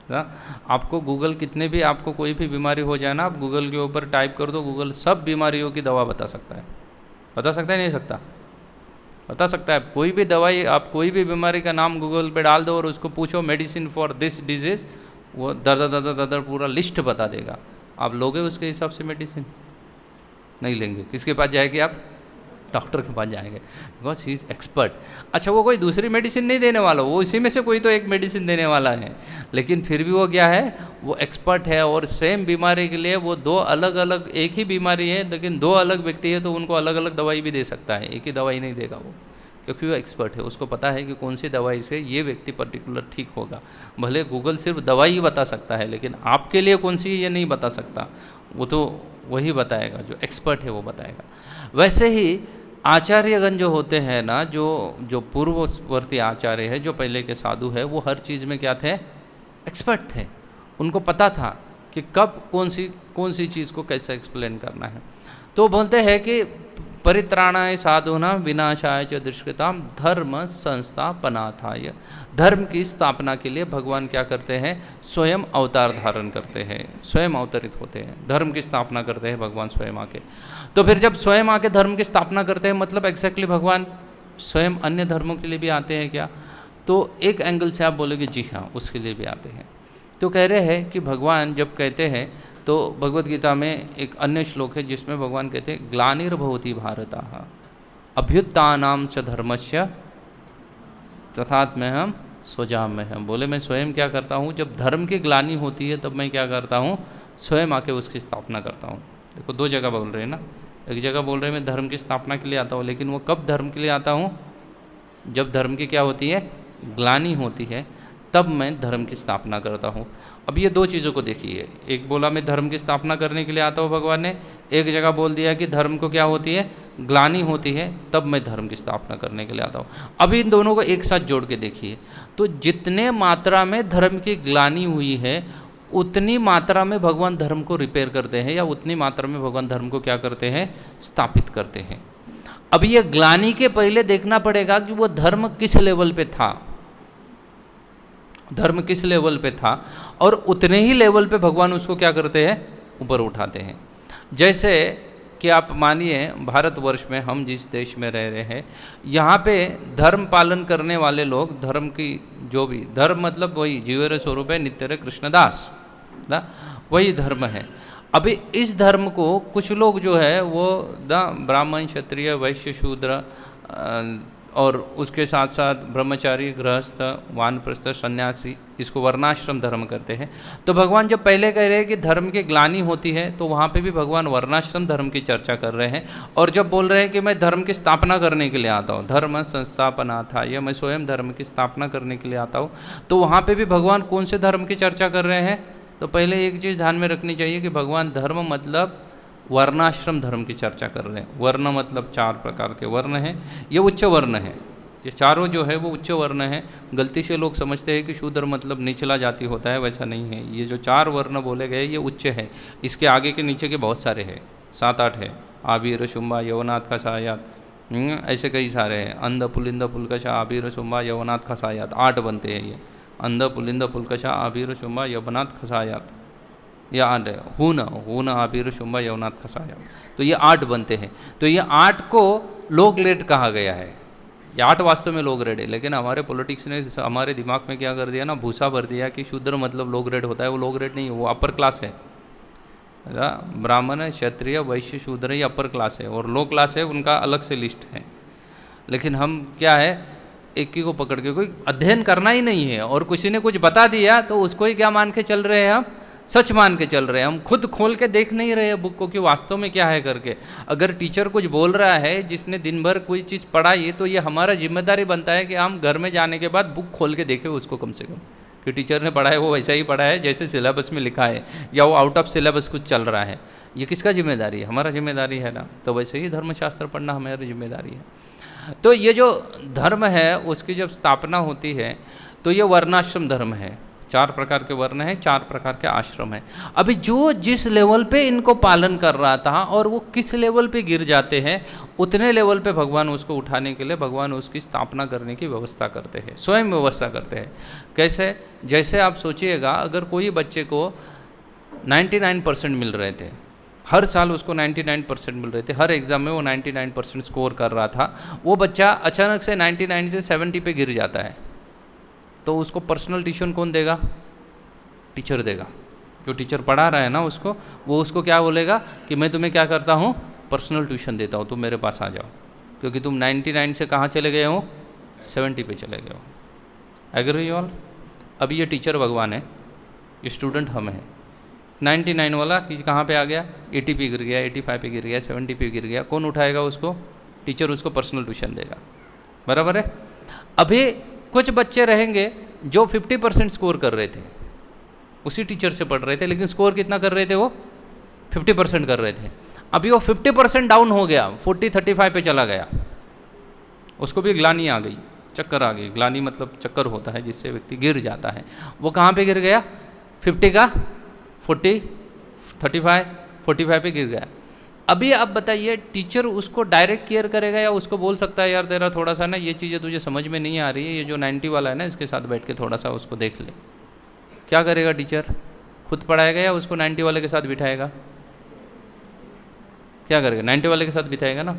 ना। आपको गूगल कितने भी, आपको कोई भी बीमारी हो जाए ना, आप गूगल के ऊपर टाइप कर दो, गूगल सब बीमारियों की दवा बता सकता है। बता सकता है नहीं सकता? बता सकता है। कोई भी दवाई, आप कोई भी बीमारी का नाम गूगल पे डाल दो और उसको पूछो मेडिसिन फॉर दिस डिजीज़, वो दर दर दर दर पूरा लिस्ट बता देगा। आप लोगे उसके हिसाब से मेडिसिन? नहीं लेंगे। किसके पास जाएंगे आप? डॉक्टर के पास जाएंगे, बिकॉज ही इज़ एक्सपर्ट। अच्छा, वो कोई दूसरी मेडिसिन नहीं देने वाला, वो इसी में से कोई तो एक मेडिसिन देने वाला है, लेकिन फिर भी वो क्या है, वो एक्सपर्ट है। और सेम बीमारी के लिए वो दो अलग अलग, एक ही बीमारी है लेकिन दो अलग व्यक्ति है तो उनको अलग अलग दवाई भी दे सकता है, एक ही दवाई नहीं देगा वो, क्योंकि वो एक्सपर्ट है। उसको पता है कि कौन सी दवाई से ये व्यक्ति पर्टिकुलर ठीक होगा। भले गूगल सिर्फ दवाई ही बता सकता है, लेकिन आपके लिए कौन सी ये नहीं बता सकता, वो तो वही बताएगा, जो एक्सपर्ट है वो बताएगा। वैसे ही आचार्यगण जो होते हैं ना, जो पूर्ववर्ती आचार्य है, जो पहले के साधु है, वो हर चीज़ में क्या थे? एक्सपर्ट थे। उनको पता था कि कब कौन सी चीज़ को कैसे एक्सप्लेन करना है। तो बोलते हैं कि परित्राणाय साधूनां विनाशाय च दुष्कृतां धर्म संस्थापनार्थाय। धर्म की स्थापना के लिए भगवान क्या करते हैं? स्वयं अवतार धारण करते हैं, स्वयं अवतरित होते हैं, धर्म की स्थापना करते हैं भगवान स्वयं आके। तो फिर जब स्वयं आके धर्म की स्थापना करते हैं, मतलब एग्जैक्टली भगवान स्वयं अन्य धर्मों के लिए भी आते हैं क्या? तो एक एंगल से आप बोलोगे जी हाँ, उसके लिए भी आते हैं। तो कह रहे हैं कि भगवान जब कहते हैं, तो भगवद गीता में एक अन्य श्लोक है जिसमें भगवान कहते हैं ग्लानिर्भवति भारतः अभ्युत्थानं च धर्मस्य तथात्म्यहं स्वजाम्यहम्। बोले मैं स्वयं क्या करता हूँ, जब धर्म की ग्लानि होती है तब मैं क्या करता हूँ? स्वयं आके उसकी स्थापना करता हूँ। देखो दो जगह बोल रहे हैं ना, एक जगह बोल रहे हैं मैं धर्म की स्थापना के लिए आता हूँ, लेकिन वो कब धर्म के लिए आता हूँ? जब धर्म की क्या होती है? ग्लानि होती है, तब मैं धर्म की स्थापना करता हूँ। अब ये दो चीज़ों को देखिए, एक बोला मैं धर्म की स्थापना करने के लिए आता हूँ भगवान ने, एक जगह बोल दिया कि धर्म को क्या होती है? ग्लानि होती है, तब मैं धर्म की स्थापना करने के लिए आता हूँ। अब इन दोनों को एक साथ जोड़ के देखिए, तो जितने मात्रा में धर्म की ग्लानि हुई है उतनी मात्रा में भगवान धर्म को रिपेयर करते हैं, या उतनी मात्रा में भगवान धर्म को क्या करते हैं? स्थापित करते हैं। अब ये ग्लानि के पहले देखना पड़ेगा कि वो धर्म किस लेवल पे था, धर्म किस लेवल पे था, और उतने ही लेवल पे भगवान उसको क्या करते हैं? ऊपर उठाते हैं। जैसे कि आप मानिए भारतवर्ष में, हम जिस देश में रह रहे हैं, यहाँ पे धर्म पालन करने वाले लोग, धर्म की जो भी धर्म मतलब वही जीवेर स्वरूप है नित्य कृष्णदास ना, वही धर्म है। अभी इस धर्म को कुछ लोग जो है वो ब्राह्मण क्षत्रिय वैश्य शूद्र और उसके साथ साथ ब्रह्मचारी गृहस्थ वानप्रस्थ सन्यासी, इसको वर्णाश्रम धर्म करते हैं। तो भगवान जब पहले कह रहे हैं कि धर्म की ग्लानि होती है, तो वहाँ पे भी भगवान वर्णाश्रम धर्म की चर्चा कर रहे हैं। और जब बोल रहे हैं कि मैं धर्म की स्थापना करने के लिए आता हूँ, धर्म संस्थापनार्थाय, मैं स्वयं धर्म की स्थापना करने के लिए आता हूँ, तो वहाँ पर भी भगवान कौन से धर्म की चर्चा कर रहे हैं? तो पहले एक चीज़ ध्यान में रखनी चाहिए कि भगवान धर्म मतलब वर्णाश्रम धर्म की चर्चा कर रहे हैं। वर्ण मतलब 4 प्रकार के वर्ण हैं, ये उच्च वर्ण है, ये चारों जो है वो उच्च वर्ण है। गलती से लोग समझते हैं कि शूद्र मतलब निचला जाति होता है, वैसा नहीं है। ये जो 4 वर्ण बोले गए ये उच्च है, इसके आगे के नीचे के बहुत सारे हैं, 7-8 है। आबीर शुंभा यवनाथ खसायात, ऐसे कई सारे हैं। अंध पुलिंद पुलकशा आबीर शुंभा यवनाथ खसायात, 8 बनते हैं ये। अंध पुलिंद पुलकशा आबीर शुंभा यवनाथ खसायात, या 8 है। हून आबीर शुंभा यवनाथ खसायात, तो ये 8 बनते हैं। तो ये 8 को लोग लेट कहा गया है, ये 8 वास्तव में लोग रेड है, लेकिन हमारे पॉलिटिक्स ने हमारे दिमाग में क्या कर दिया ना, भूसा भर दिया कि शूद्र मतलब लोग रेड होता है। वो लोग रेड नहीं है, वो अपर क्लास है। ब्राह्मण क्षत्रिय वैश्य शूद्र ये अपर क्लास है, और लो क्लास है उनका अलग से लिस्ट है। लेकिन हम क्या है, एक ही को पकड़ के, कोई अध्ययन करना ही नहीं है, और किसी ने कुछ बता दिया तो उसको ही क्या मान के चल रहे हैं, हम सच मान के चल रहे हैं। हम खुद खोल के देख नहीं रहे बुक को कि वास्तव में क्या है करके। अगर टीचर कुछ बोल रहा है, जिसने दिन भर कोई चीज़ पढ़ाई, तो ये हमारा जिम्मेदारी बनता है कि हम घर में जाने के बाद बुक खोल के देखें उसको, कम से कम कि टीचर ने पढ़ा है वो वैसा ही पढ़ा है जैसे सिलेबस में लिखा है, या वो आउट ऑफ सिलेबस कुछ चल रहा है। ये किसका जिम्मेदारी है? हमारा जिम्मेदारी है ना। तो वैसे ही धर्मशास्त्र पढ़ना हमारी जिम्मेदारी है। तो ये जो धर्म है उसकी जब स्थापना होती है तो ये वर्णाश्रम धर्म है। 4 प्रकार के वर्ण हैं, 4 प्रकार के आश्रम हैं। अभी जो जिस लेवल पे इनको पालन कर रहा था और वो किस लेवल पे गिर जाते हैं, उतने लेवल पे भगवान उसको उठाने के लिए भगवान उसकी स्थापना करने की व्यवस्था करते हैं, स्वयं व्यवस्था करते हैं। कैसे? जैसे आप सोचिएगा, अगर कोई बच्चे को 99% मिल रहे थे, हर साल उसको 99% मिल रहे थे, हर एग्ज़ाम में वो 99% स्कोर कर रहा था, वो बच्चा अचानक से 99 से 70 पे गिर जाता है, तो उसको पर्सनल ट्यूशन कौन देगा? टीचर देगा। जो टीचर पढ़ा रहा है ना उसको, वो उसको क्या बोलेगा कि मैं तुम्हें क्या करता हूँ, पर्सनल ट्यूशन देता हूँ, तुम मेरे पास आ जाओ, क्योंकि तुम 99 से कहाँ चले गए हो, 70 पे चले गए हो। Agree you all? अभी ये टीचर भगवान है, ये स्टूडेंट हम हैं। 99 वाला कि कहाँ पे आ गया, 80 पे गिर गया, 85 पे गिर गया, 70 पे गिर गया, कौन उठाएगा उसको? टीचर उसको पर्सनल ट्यूशन देगा। बराबर है? अभी कुछ बच्चे रहेंगे जो 50% स्कोर कर रहे थे, उसी टीचर से पढ़ रहे थे, लेकिन स्कोर कितना कर रहे थे? वो 50% कर रहे थे। अभी वो 50% डाउन हो गया, 40-35 पे चला गया, उसको भी ग्लानि आ गई, चक्कर आ गई। ग्लानि मतलब चक्कर होता है जिससे व्यक्ति गिर जाता है। वो कहाँ पे गिर गया? 50 का 40, 35, 45 पे गिर गया। अभी आप बताइए, टीचर उसको डायरेक्ट केयर करेगा या उसको बोल सकता है यार तेरा थोड़ा सा ना ये चीज़ें तुझे समझ में नहीं आ रही है, ये जो 90 वाला है ना इसके साथ बैठ के थोड़ा सा उसको देख ले। क्या करेगा टीचर? खुद पढ़ाएगा या उसको 90 वाले के साथ बिठाएगा? क्या करेगा? 90 वाले के साथ बिठाएगा ना,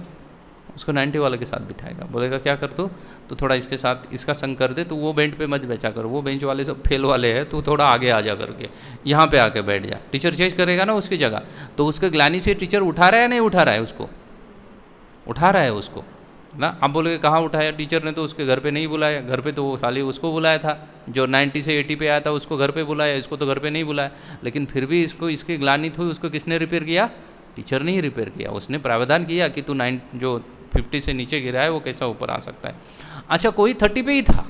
उसको 90 वाले के साथ बिठाएगा, बोलेगा क्या कर तू थोड़ा इसके साथ इसका संग कर दे, तो वो बेंच पे मत बैठा कर, वो बेंच वाले सब फेल वाले हैं, तू थोड़ा आगे आ जा करके यहाँ पे आके बैठ जा। टीचर चेंज करेगा ना उसकी जगह, तो उसके ग्लानि से टीचर उठा रहा है नहीं उठा रहा है? उसको उठा रहा है उसको ना। आप बोलोगे कहाँ उठाया? टीचर ने तो उसके घर पे नहीं बुलाया, घर पे तो वो साली उसको बुलाया था, जो 90 से 80 पे आया था उसको घर पे बुलाया, इसको तो घर पे नहीं बुलाया। लेकिन फिर भी इसको इसकी ग्लानि थी, उसको किसने रिपेयर किया? टीचर ने ही रिपेयर किया। उसने प्रावधान किया कि तू 9 जो 50 से नीचे गिरा है वो कैसा ऊपर आ सकता है। अच्छा, कोई 30 पे ही था,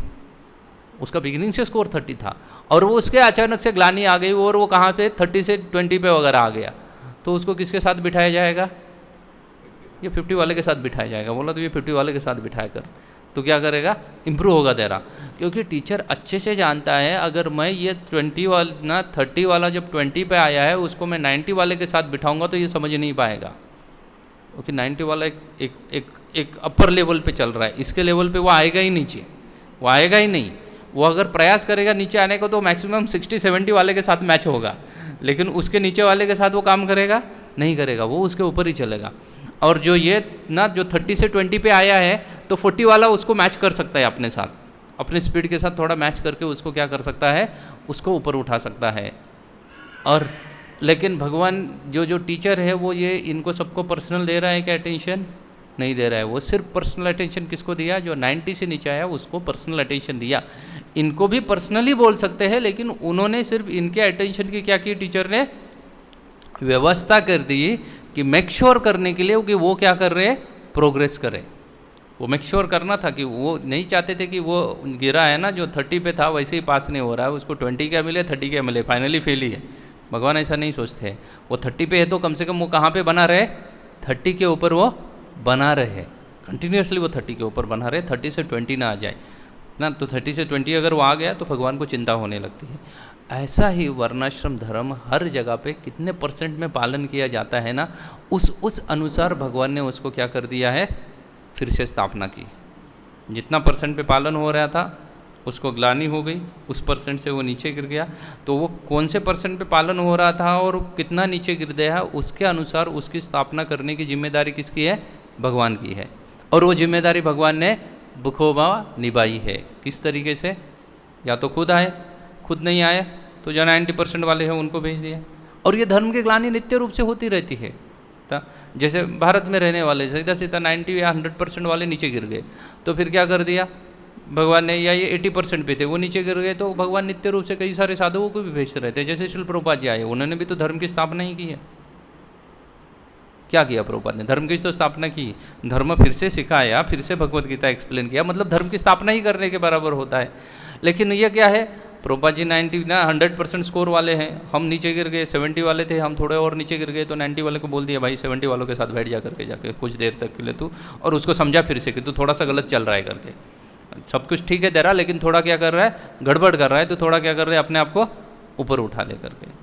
उसका बिगिनिंग से स्कोर 30 था, और वो उसके अचानक से ग्लानि आ गई और वो कहाँ पे 30 से 20 पे वगैरह आ गया, तो उसको किसके साथ बिठाया जाएगा? ये 50 वाले के साथ बिठाया जाएगा। बोला तो ये 50 वाले के साथ बिठाया कर, तो क्या करेगा? इम्प्रूव होगा तेरा, क्योंकि टीचर अच्छे से जानता है अगर मैं ये 20 वाला ना 30 वाला जब 20 पे आया है उसको मैं 90 वाले के साथ बिठाऊंगा तो ये समझ नहीं पाएगा, क्योंकि 90 वाला एक अपर लेवल पे चल रहा है, इसके लेवल पे वो आएगा ही नीचे, वो आएगा ही नहीं। वो अगर प्रयास करेगा नीचे आने को तो मैक्सिमम 60-70 वाले के साथ मैच होगा, लेकिन उसके नीचे वाले के साथ वो काम करेगा नहीं करेगा, वो उसके ऊपर ही चलेगा। और जो ये ना जो 30 से 20 पे आया है तो 40 वाला उसको मैच कर सकता है अपने साथ, अपने स्पीड के साथ थोड़ा मैच करके उसको क्या कर सकता है? उसको ऊपर उठा सकता है। और लेकिन भगवान जो टीचर है वो ये इनको सबको पर्सनल दे रहा है क्या अटेंशन? नहीं दे रहा है। वो सिर्फ पर्सनल अटेंशन किसको दिया? जो 90 से नीचे आया उसको पर्सनल अटेंशन दिया। इनको भी पर्सनली बोल सकते हैं, लेकिन उन्होंने सिर्फ इनके अटेंशन की क्या की? टीचर ने व्यवस्था कर दी कि मेक श्योर करने के लिए कि वो क्या कर रहे हैं? प्रोग्रेस करें। वो मेक श्योर करना था कि वो नहीं चाहते थे कि वो गिरा है ना जो 30 पे था वैसे ही पास नहीं हो रहा है, उसको 20 क्या मिले 30 क्या मिले, फाइनली फेल ही है। भगवान ऐसा नहीं सोचते। वो 30 पे है तो कम से कम वो कहाँ पे बना रहे? 30 के ऊपर वो बना रहे, कंटिन्यूसली वो 30 के ऊपर बना रहे, 30 से 20 ना आ जाए ना। तो 30 से 20 अगर वो आ गया तो भगवान को चिंता होने लगती है। ऐसा ही वर्णाश्रम धर्म हर जगह पे कितने % में पालन किया जाता है ना, उस अनुसार भगवान ने उसको क्या कर दिया है? फिर से स्थापना की। जितना % पे पालन हो रहा था उसको ग्लानि हो गई, उस % से वो नीचे गिर गया। तो वो कौन से % पे पालन हो रहा था और कितना नीचे गिर गया है, उसके अनुसार उसकी स्थापना करने की जिम्मेदारी किसकी है? भगवान की है। और वो जिम्मेदारी भगवान ने बखूबा निभाई है। किस तरीके से? या तो खुद आए, खुद नहीं आए तो जो 90% वाले हैं उनको भेज दिया। और ये धर्म की ग्लानि नित्य रूप से होती रहती है। जैसे भारत में रहने वाले सीधा सीधा 90 या 100% वाले नीचे गिर गए, तो फिर क्या कर दिया भगवान ने? या ये 80% पे थे वो नीचे गिर गए, तो भगवान नित्य रूप से कई सारे साधुओं को भी भेजते रहते हैं। जैसे श्रील प्रभुपाद जी आए, उन्होंने भी तो धर्म की स्थापना ही की है। क्या किया प्रभुपाद ने? धर्म की तो स्थापना की, धर्म फिर से सिखाया, फिर से भगवत गीता एक्सप्लेन किया, मतलब धर्म की स्थापना ही करने के बराबर होता है। लेकिन ये क्या है? प्रभुपाद जी 90 ना 100% स्कोर वाले हैं, हम नीचे गिर गए, 70 वाले थे, हम थोड़े और नीचे गिर गए, तो 90 वाले को बोल दिया भाई 70 वालों के साथ बैठ जा करके जाके कुछ देर तक के लिए तू, और उसको समझा फिर से कि तू थोड़ा सा गलत चल रहा है करके। सब कुछ ठीक है तेरा, लेकिन थोड़ा क्या कर रहा है, गड़बड़ कर रहा है, तो थोड़ा क्या कर रहे हैं, अपने आप को ऊपर उठा ले करके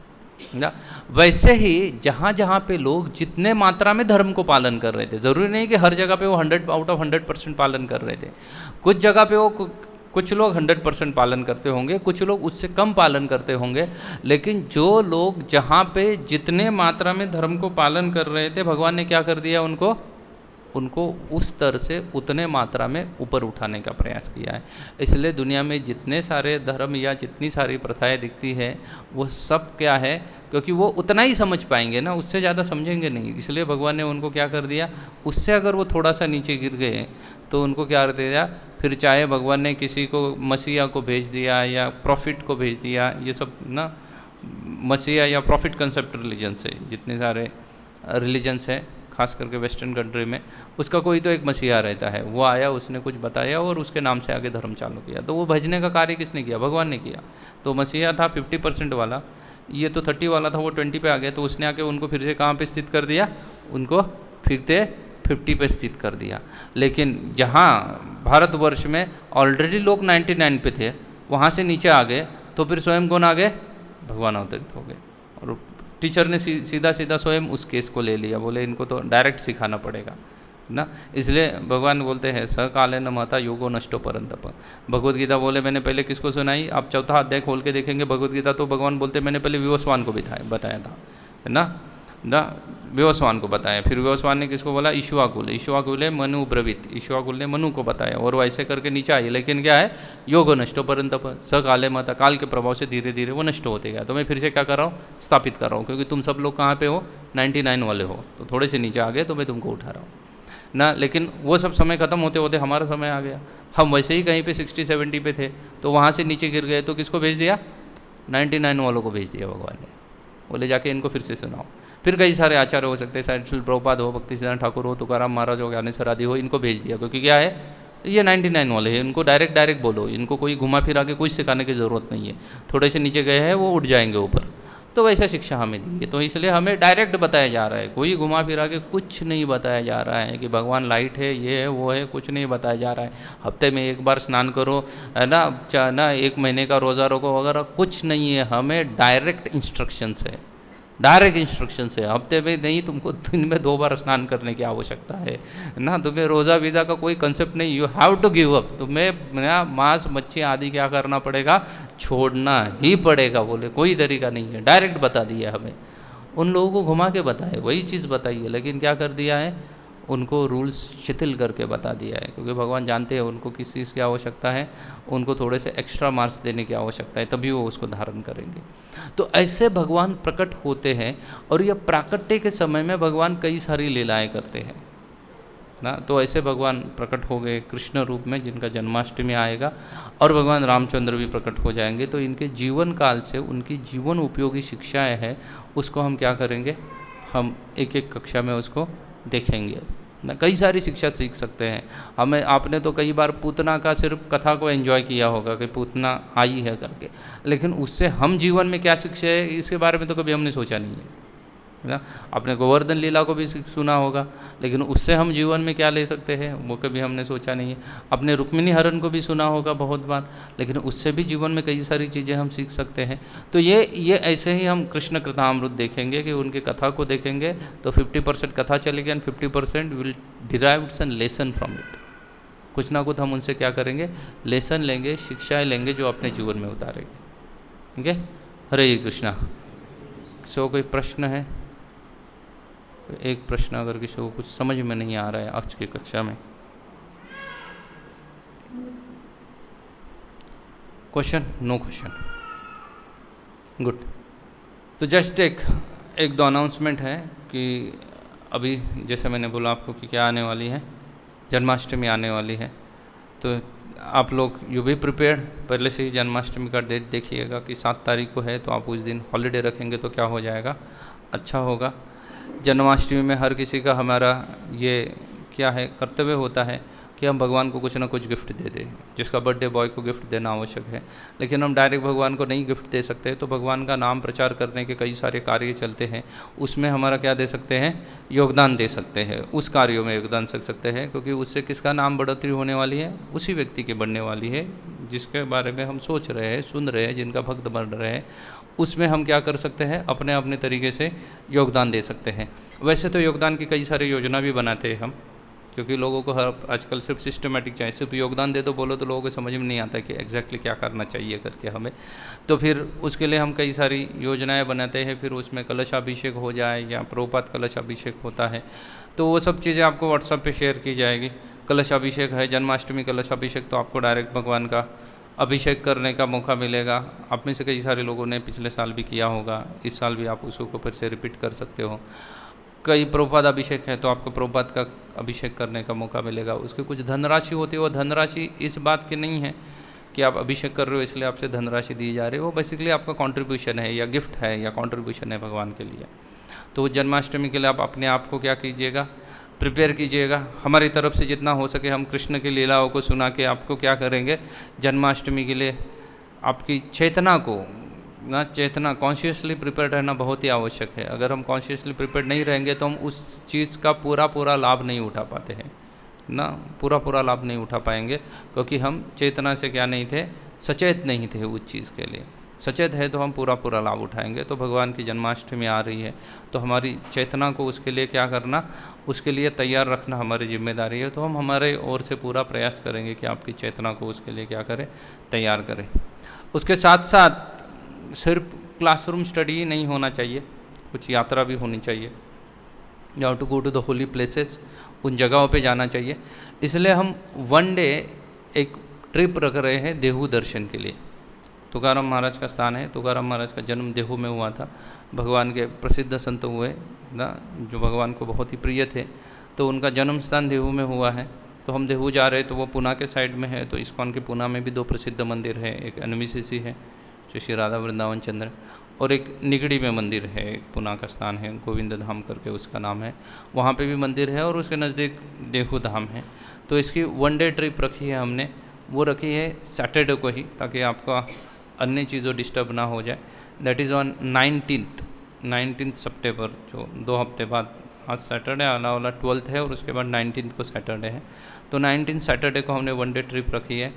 ना। वैसे ही जहाँ जहाँ पे लोग जितने मात्रा में धर्म को पालन कर रहे थे, ज़रूरी नहीं कि हर जगह पे वो 100 आउट ऑफ 100% पालन कर रहे थे। कुछ जगह पे वो कुछ लोग 100% पालन करते होंगे, कुछ लोग उससे कम पालन करते होंगे, लेकिन जो लोग जहाँ पे जितने मात्रा में धर्म को पालन कर रहे थे, भगवान ने क्या कर दिया, उनको उस स्तर से उतने मात्रा में ऊपर उठाने का प्रयास किया है। इसलिए दुनिया में जितने सारे धर्म या जितनी सारी प्रथाएं दिखती है, वो सब क्या है, क्योंकि वो उतना ही समझ पाएंगे ना, उससे ज़्यादा समझेंगे नहीं। इसलिए भगवान ने उनको क्या कर दिया, उससे अगर वो थोड़ा सा नीचे गिर गए तो उनको क्या कर दिया, फिर चाहे भगवान ने किसी को मसीहा को भेज दिया या प्रॉफिट को भेज दिया, ये सब ना मसीहा या प्रॉफिट कंसेप्ट रिलीजन से, जितने सारे रिलीजन्स है खास करके वेस्टर्न कंट्री में, उसका कोई तो एक मसीहा रहता है, वो आया, उसने कुछ बताया और उसके नाम से आगे धर्म चालू किया। तो वो भेजने का कार्य किसने किया, भगवान ने किया। तो मसीहा था 50% वाला, ये तो 30 वाला था, वो 20 पे आ गया, तो उसने आके उनको फिर से कहाँ पे स्थित कर दिया, उनको फिर से 50 पे स्थित कर दिया। लेकिन जहाँ भारतवर्ष में ऑलरेडी लोग 99 पे थे, वहाँ से नीचे आ गए, तो फिर स्वयं कौन आ गए, भगवान अवतरित हो गए। और टीचर ने सीधा सीधा स्वयं उस केस को ले लिया, बोले इनको तो डायरेक्ट सिखाना पड़ेगा ना। इसलिए भगवान बोलते हैं स काले न महता योगो नष्टो परंतप। भगवत गीता बोले मैंने पहले किसको सुनाई, आप चौथा अध्याय खोल के देखेंगे भगवत गीता, तो भगवान बोलते मैंने पहले विवस्वान को बताया था, है ना, विवस्वान को बताया। फिर विवस्वान ने किसको बोला, ईश्वाकुल, ईश्वाकुल है मनु ब्रवित, ईश्वाकुल ने मनु को बताया, और वैसे करके नीचे आई। लेकिन क्या है, योग नष्टो परंतप, स काले महता, काल के प्रभाव से धीरे धीरे वो नष्ट होते गया। तो मैं फिर से क्या कर रहा हूँ, स्थापित कर रहा हूँ, क्योंकि तुम सब लोग कहाँ पे हो, 99 वाले हो, तो थोड़े से नीचे आ गए, तो मैं तुमको उठा रहा हूँ ना। लेकिन वो सब समय खत्म होते होते हमारा समय आ गया, हम वैसे ही कहीं पे 60-70 पे थे, तो वहाँ से नीचे गिर गए, तो किसको भेज दिया, 99 वालों को भेज दिया भगवान ने, बोले जाके इनको फिर से सुनाओ। फिर कई सारे आचार्य हो सकते हैं, शायद श्रील प्रभुपाद हो, भक्ति सिद्धांत ठाकुर हो, तुकाराम महाराज हो, ज्ञानेश्वर आदि हो, इनको भेज दिया, क्योंकि क्या है, ये 99 वाले हैं, इनको डायरेक्ट बोलो, इनको कोई घुमा फिरा के कुछ सिखाने की ज़रूरत नहीं है। थोड़े से नीचे गए हैं वो उठ जाएंगे ऊपर, तो वैसा शिक्षा हमें दी है। तो इसलिए हमें डायरेक्ट बताया जा रहा है, कोई घुमा फिरा के कुछ नहीं बताया जा रहा है कि भगवान लाइट है, ये है, वो है, कुछ नहीं बताया जा रहा है। हफ्ते में एक बार स्नान करो, है ना, 1 महीने का रोज़ा रखो वगैरह, कुछ नहीं है। हमें डायरेक्ट इंस्ट्रक्शंस है, डायरेक्ट इंस्ट्रक्शन है। हफ्ते में नहीं, तुमको दिन में 2 बार स्नान करने की आवश्यकता है ना। तुम्हें रोज़ा वीज़ा का कोई कंसेप्ट नहीं, you have to give up. तुम्हें मांस मच्छी आदि क्या करना पड़ेगा, छोड़ना ही पड़ेगा। बोले कोई तरीका नहीं है, डायरेक्ट बता दिया हमें। उन लोगों को घुमा के बताए, वही चीज़ बताई है, लेकिन क्या कर दिया है, उनको रूल्स शिथिल करके बता दिया है, क्योंकि भगवान जानते हैं उनको किस चीज़ की आवश्यकता है, उनको थोड़े से एक्स्ट्रा मार्क्स देने की आवश्यकता है, तभी वो उसको धारण करेंगे। तो ऐसे भगवान प्रकट होते हैं, और यह प्राकट्य के समय में भगवान कई सारी लीलाएं करते हैं ना। तो ऐसे भगवान प्रकट हो गए कृष्ण रूप में, जिनका जन्माष्टमी आएगा, और भगवान रामचंद्र भी प्रकट हो जाएंगे। तो इनके जीवन काल से उनकी जीवन उपयोगी शिक्षाएँ हैं, उसको हम क्या करेंगे, हम एक एक कक्षा में उसको देखेंगे ना। कई सारी शिक्षा सीख सकते हैं हमें। आपने तो कई बार पूतना का सिर्फ कथा को एंजॉय किया होगा कि पूतना आई है करके, लेकिन उससे हम जीवन में क्या शिक्षा है, इसके बारे में तो कभी हमने सोचा नहीं है ना। आपने गोवर्धन लीला को भी सुना होगा, लेकिन उससे हम जीवन में क्या ले सकते हैं, वो कभी हमने सोचा नहीं है। अपने रुक्मिणी हरण को भी सुना होगा बहुत बार, लेकिन उससे भी जीवन में कई सारी चीज़ें हम सीख सकते हैं। तो ये ऐसे ही हम कृष्ण कथामृत देखेंगे कि उनके कथा को देखेंगे, तो 50% कथा चलेगी and 50% will derive some lesson from it. कुछ ना कुछ हम उनसे क्या करेंगे, लेसन लेंगे, शिक्षाएँ लेंगे, जो अपने जीवन में उतारेंगे। ठीक है, हरे कृष्णा। सो कोई प्रश्न है, एक प्रश्न अगर किसी को कुछ समझ में नहीं आ रहा है आज की कक्षा में, क्वेश्चन, नो क्वेश्चन, गुड। तो जस्ट एक दो अनाउंसमेंट है कि अभी जैसे मैंने बोला आपको कि क्या आने वाली है, जन्माष्टमी आने वाली है। तो आप लोग यू बी प्रिपेयर्ड, पहले से ही जन्माष्टमी का डेट देखिएगा कि 7 तारीख को है, तो आप उस दिन हॉलीडे रखेंगे तो क्या हो जाएगा, अच्छा होगा। जन्माष्टमी में हर किसी का हमारा ये क्या है, कर्तव्य होता है, कि हम भगवान को कुछ ना कुछ गिफ्ट दे दें। जिसका बर्थडे बॉय को गिफ्ट देना आवश्यक है, लेकिन हम डायरेक्ट भगवान को नहीं गिफ्ट दे सकते। तो भगवान का नाम प्रचार करने के कई सारे कार्य चलते हैं, उसमें हमारा क्या दे सकते हैं, योगदान दे सकते हैं, उस कार्यों में योगदान कर सकते हैं, क्योंकि उससे किसका नाम बढ़ोतरी होने वाली है, उसी व्यक्ति की बढ़ने वाली है जिसके बारे में हम सोच रहे हैं, सुन रहे हैं, जिनका भक्त बन रहे हैं। उसमें हम क्या कर सकते हैं, अपने अपने तरीके से योगदान दे सकते हैं। वैसे तो योगदान की कई सारी योजना भी बनाते हैं हम, क्योंकि लोगों को हर आजकल सिर्फ सिस्टमेटिक चाहिए, सिर्फ योगदान दे तो बोलो तो लोगों को समझ में नहीं आता कि एग्जैक्टली क्या करना चाहिए करके हमें। तो फिर उसके लिए हम कई सारी योजनाएं बनाते हैं। फिर उसमें कलशाभिषेक हो जाए या प्रभुपाद कलशाभिषेक होता है, तो वो सब चीज़ें आपको व्हाट्सएप पे शेयर की जाएगी। कलशाभिषेक है, जन्माष्टमी कलशाभिषेक, तो आपको डायरेक्ट भगवान का अभिषेक करने का मौका मिलेगा। आप में से कई सारे लोगों ने पिछले साल भी किया होगा, इस साल भी आप उसको फिर से रिपीट कर सकते हो। कई प्रभुपाद अभिषेक है तो आपको प्रभुपाद का अभिषेक करने का मौका मिलेगा। उसकी कुछ धनराशि होती है, वो धनराशि इस बात की नहीं है कि आप अभिषेक कर रहे हो इसलिए आपसे धनराशि दी जा रही है, वो बेसिकली आपका कंट्रीब्यूशन है या गिफ्ट है या कंट्रीब्यूशन है भगवान के लिए। तो जन्माष्टमी के लिए आप अपने आप को क्या कीजिएगा, प्रिपेयर कीजिएगा। हमारी तरफ से जितना हो सके हम कृष्ण की लीलाओं को सुना के आपको क्या करेंगे, जन्माष्टमी के लिए आपकी चेतना को ना, चेतना कॉन्शियसली प्रिपेयर रहना बहुत ही आवश्यक है। अगर हम कॉन्शियसली प्रिपेयर नहीं रहेंगे तो हम उस चीज़ का पूरा लाभ नहीं उठा पाते हैं ना, पूरा लाभ नहीं उठा पाएंगे, क्योंकि हम चेतना से क्या नहीं थे, सचेत नहीं थे उस चीज़ के लिए। सचेत है तो हम पूरा लाभ उठाएंगे। तो भगवान की जन्माष्टमी आ रही है, तो हमारी चेतना को उसके लिए क्या करना, उसके लिए तैयार रखना हमारी जिम्मेदारी है। तो हम हमारे ओर से पूरा प्रयास करेंगे कि आपकी चेतना को उसके लिए क्या करें, तैयार करें। उसके साथ साथ सिर्फ क्लासरूम स्टडी नहीं होना चाहिए, कुछ यात्रा भी होनी चाहिए। You have to go to the holy places, उन जगहों पे जाना चाहिए। इसलिए हम वन डे एक ट्रिप रख रहे हैं देहू दर्शन के लिए। तुकाराम महाराज का स्थान है, तुकाराम महाराज का जन्म देहू में हुआ था। भगवान के प्रसिद्ध संत हुए ना, जो भगवान को बहुत ही प्रिय थे, तो उनका जन्म स्थान देहू में हुआ है। तो हम देहू जा रहे हैं, तो वो पुणे के साइड में है। तो इस्कॉन के पुणे में भी 2 प्रसिद्ध मंदिर है, एक NVCC है जो श्री राधा वृंदावन चंद्र, और एक निगड़ी में मंदिर है, एक पुणे का स्थान है, गोविंद धाम करके उसका नाम है, वहाँ पे भी मंदिर है, और उसके नज़दीक देहू धाम है। तो इसकी वन डे ट्रिप रखी है हमने, वो रखी है सैटरडे को ही, ताकि आपका अन्य चीज़ों डिस्टर्ब ना हो जाए। दैट इज़ ऑन 19 सितंबर, जो 2 हफ्ते बाद, आज सैटरडे आला वाला 12th है और उसके बाद 19 को सैटरडे है। तो 19 सैटरडे को हमने वन डे ट्रिप रखी है।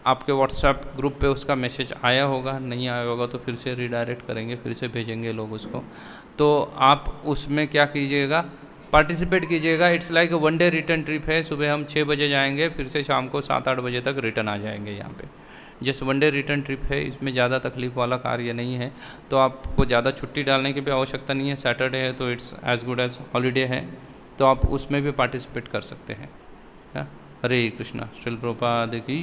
आपके व्हाट्सएप ग्रुप पे उसका मैसेज आया होगा, नहीं आया होगा तो फिर से रीडायरेक्ट करेंगे, फिर से भेजेंगे लोग उसको। तो आप उसमें क्या कीजिएगा, पार्टिसिपेट कीजिएगा। It's like one day return trip है। सुबह हम 6 बजे जाएंगे, फिर से शाम को 7-8 बजे तक रिटर्न आ जाएंगे यहाँ पे। Just one day return trip है, इसमें ज़्यादा तकलीफ वाला कार्य नहीं है। तो आपको ज़्यादा छुट्टी डालने की भी आवश्यकता नहीं है। सैटरडे है तो it's as good as holiday है, तो आप उसमें भी पार्टिसिपेट कर सकते हैं। हरे कृष्णा। श्रील प्रभुपाद की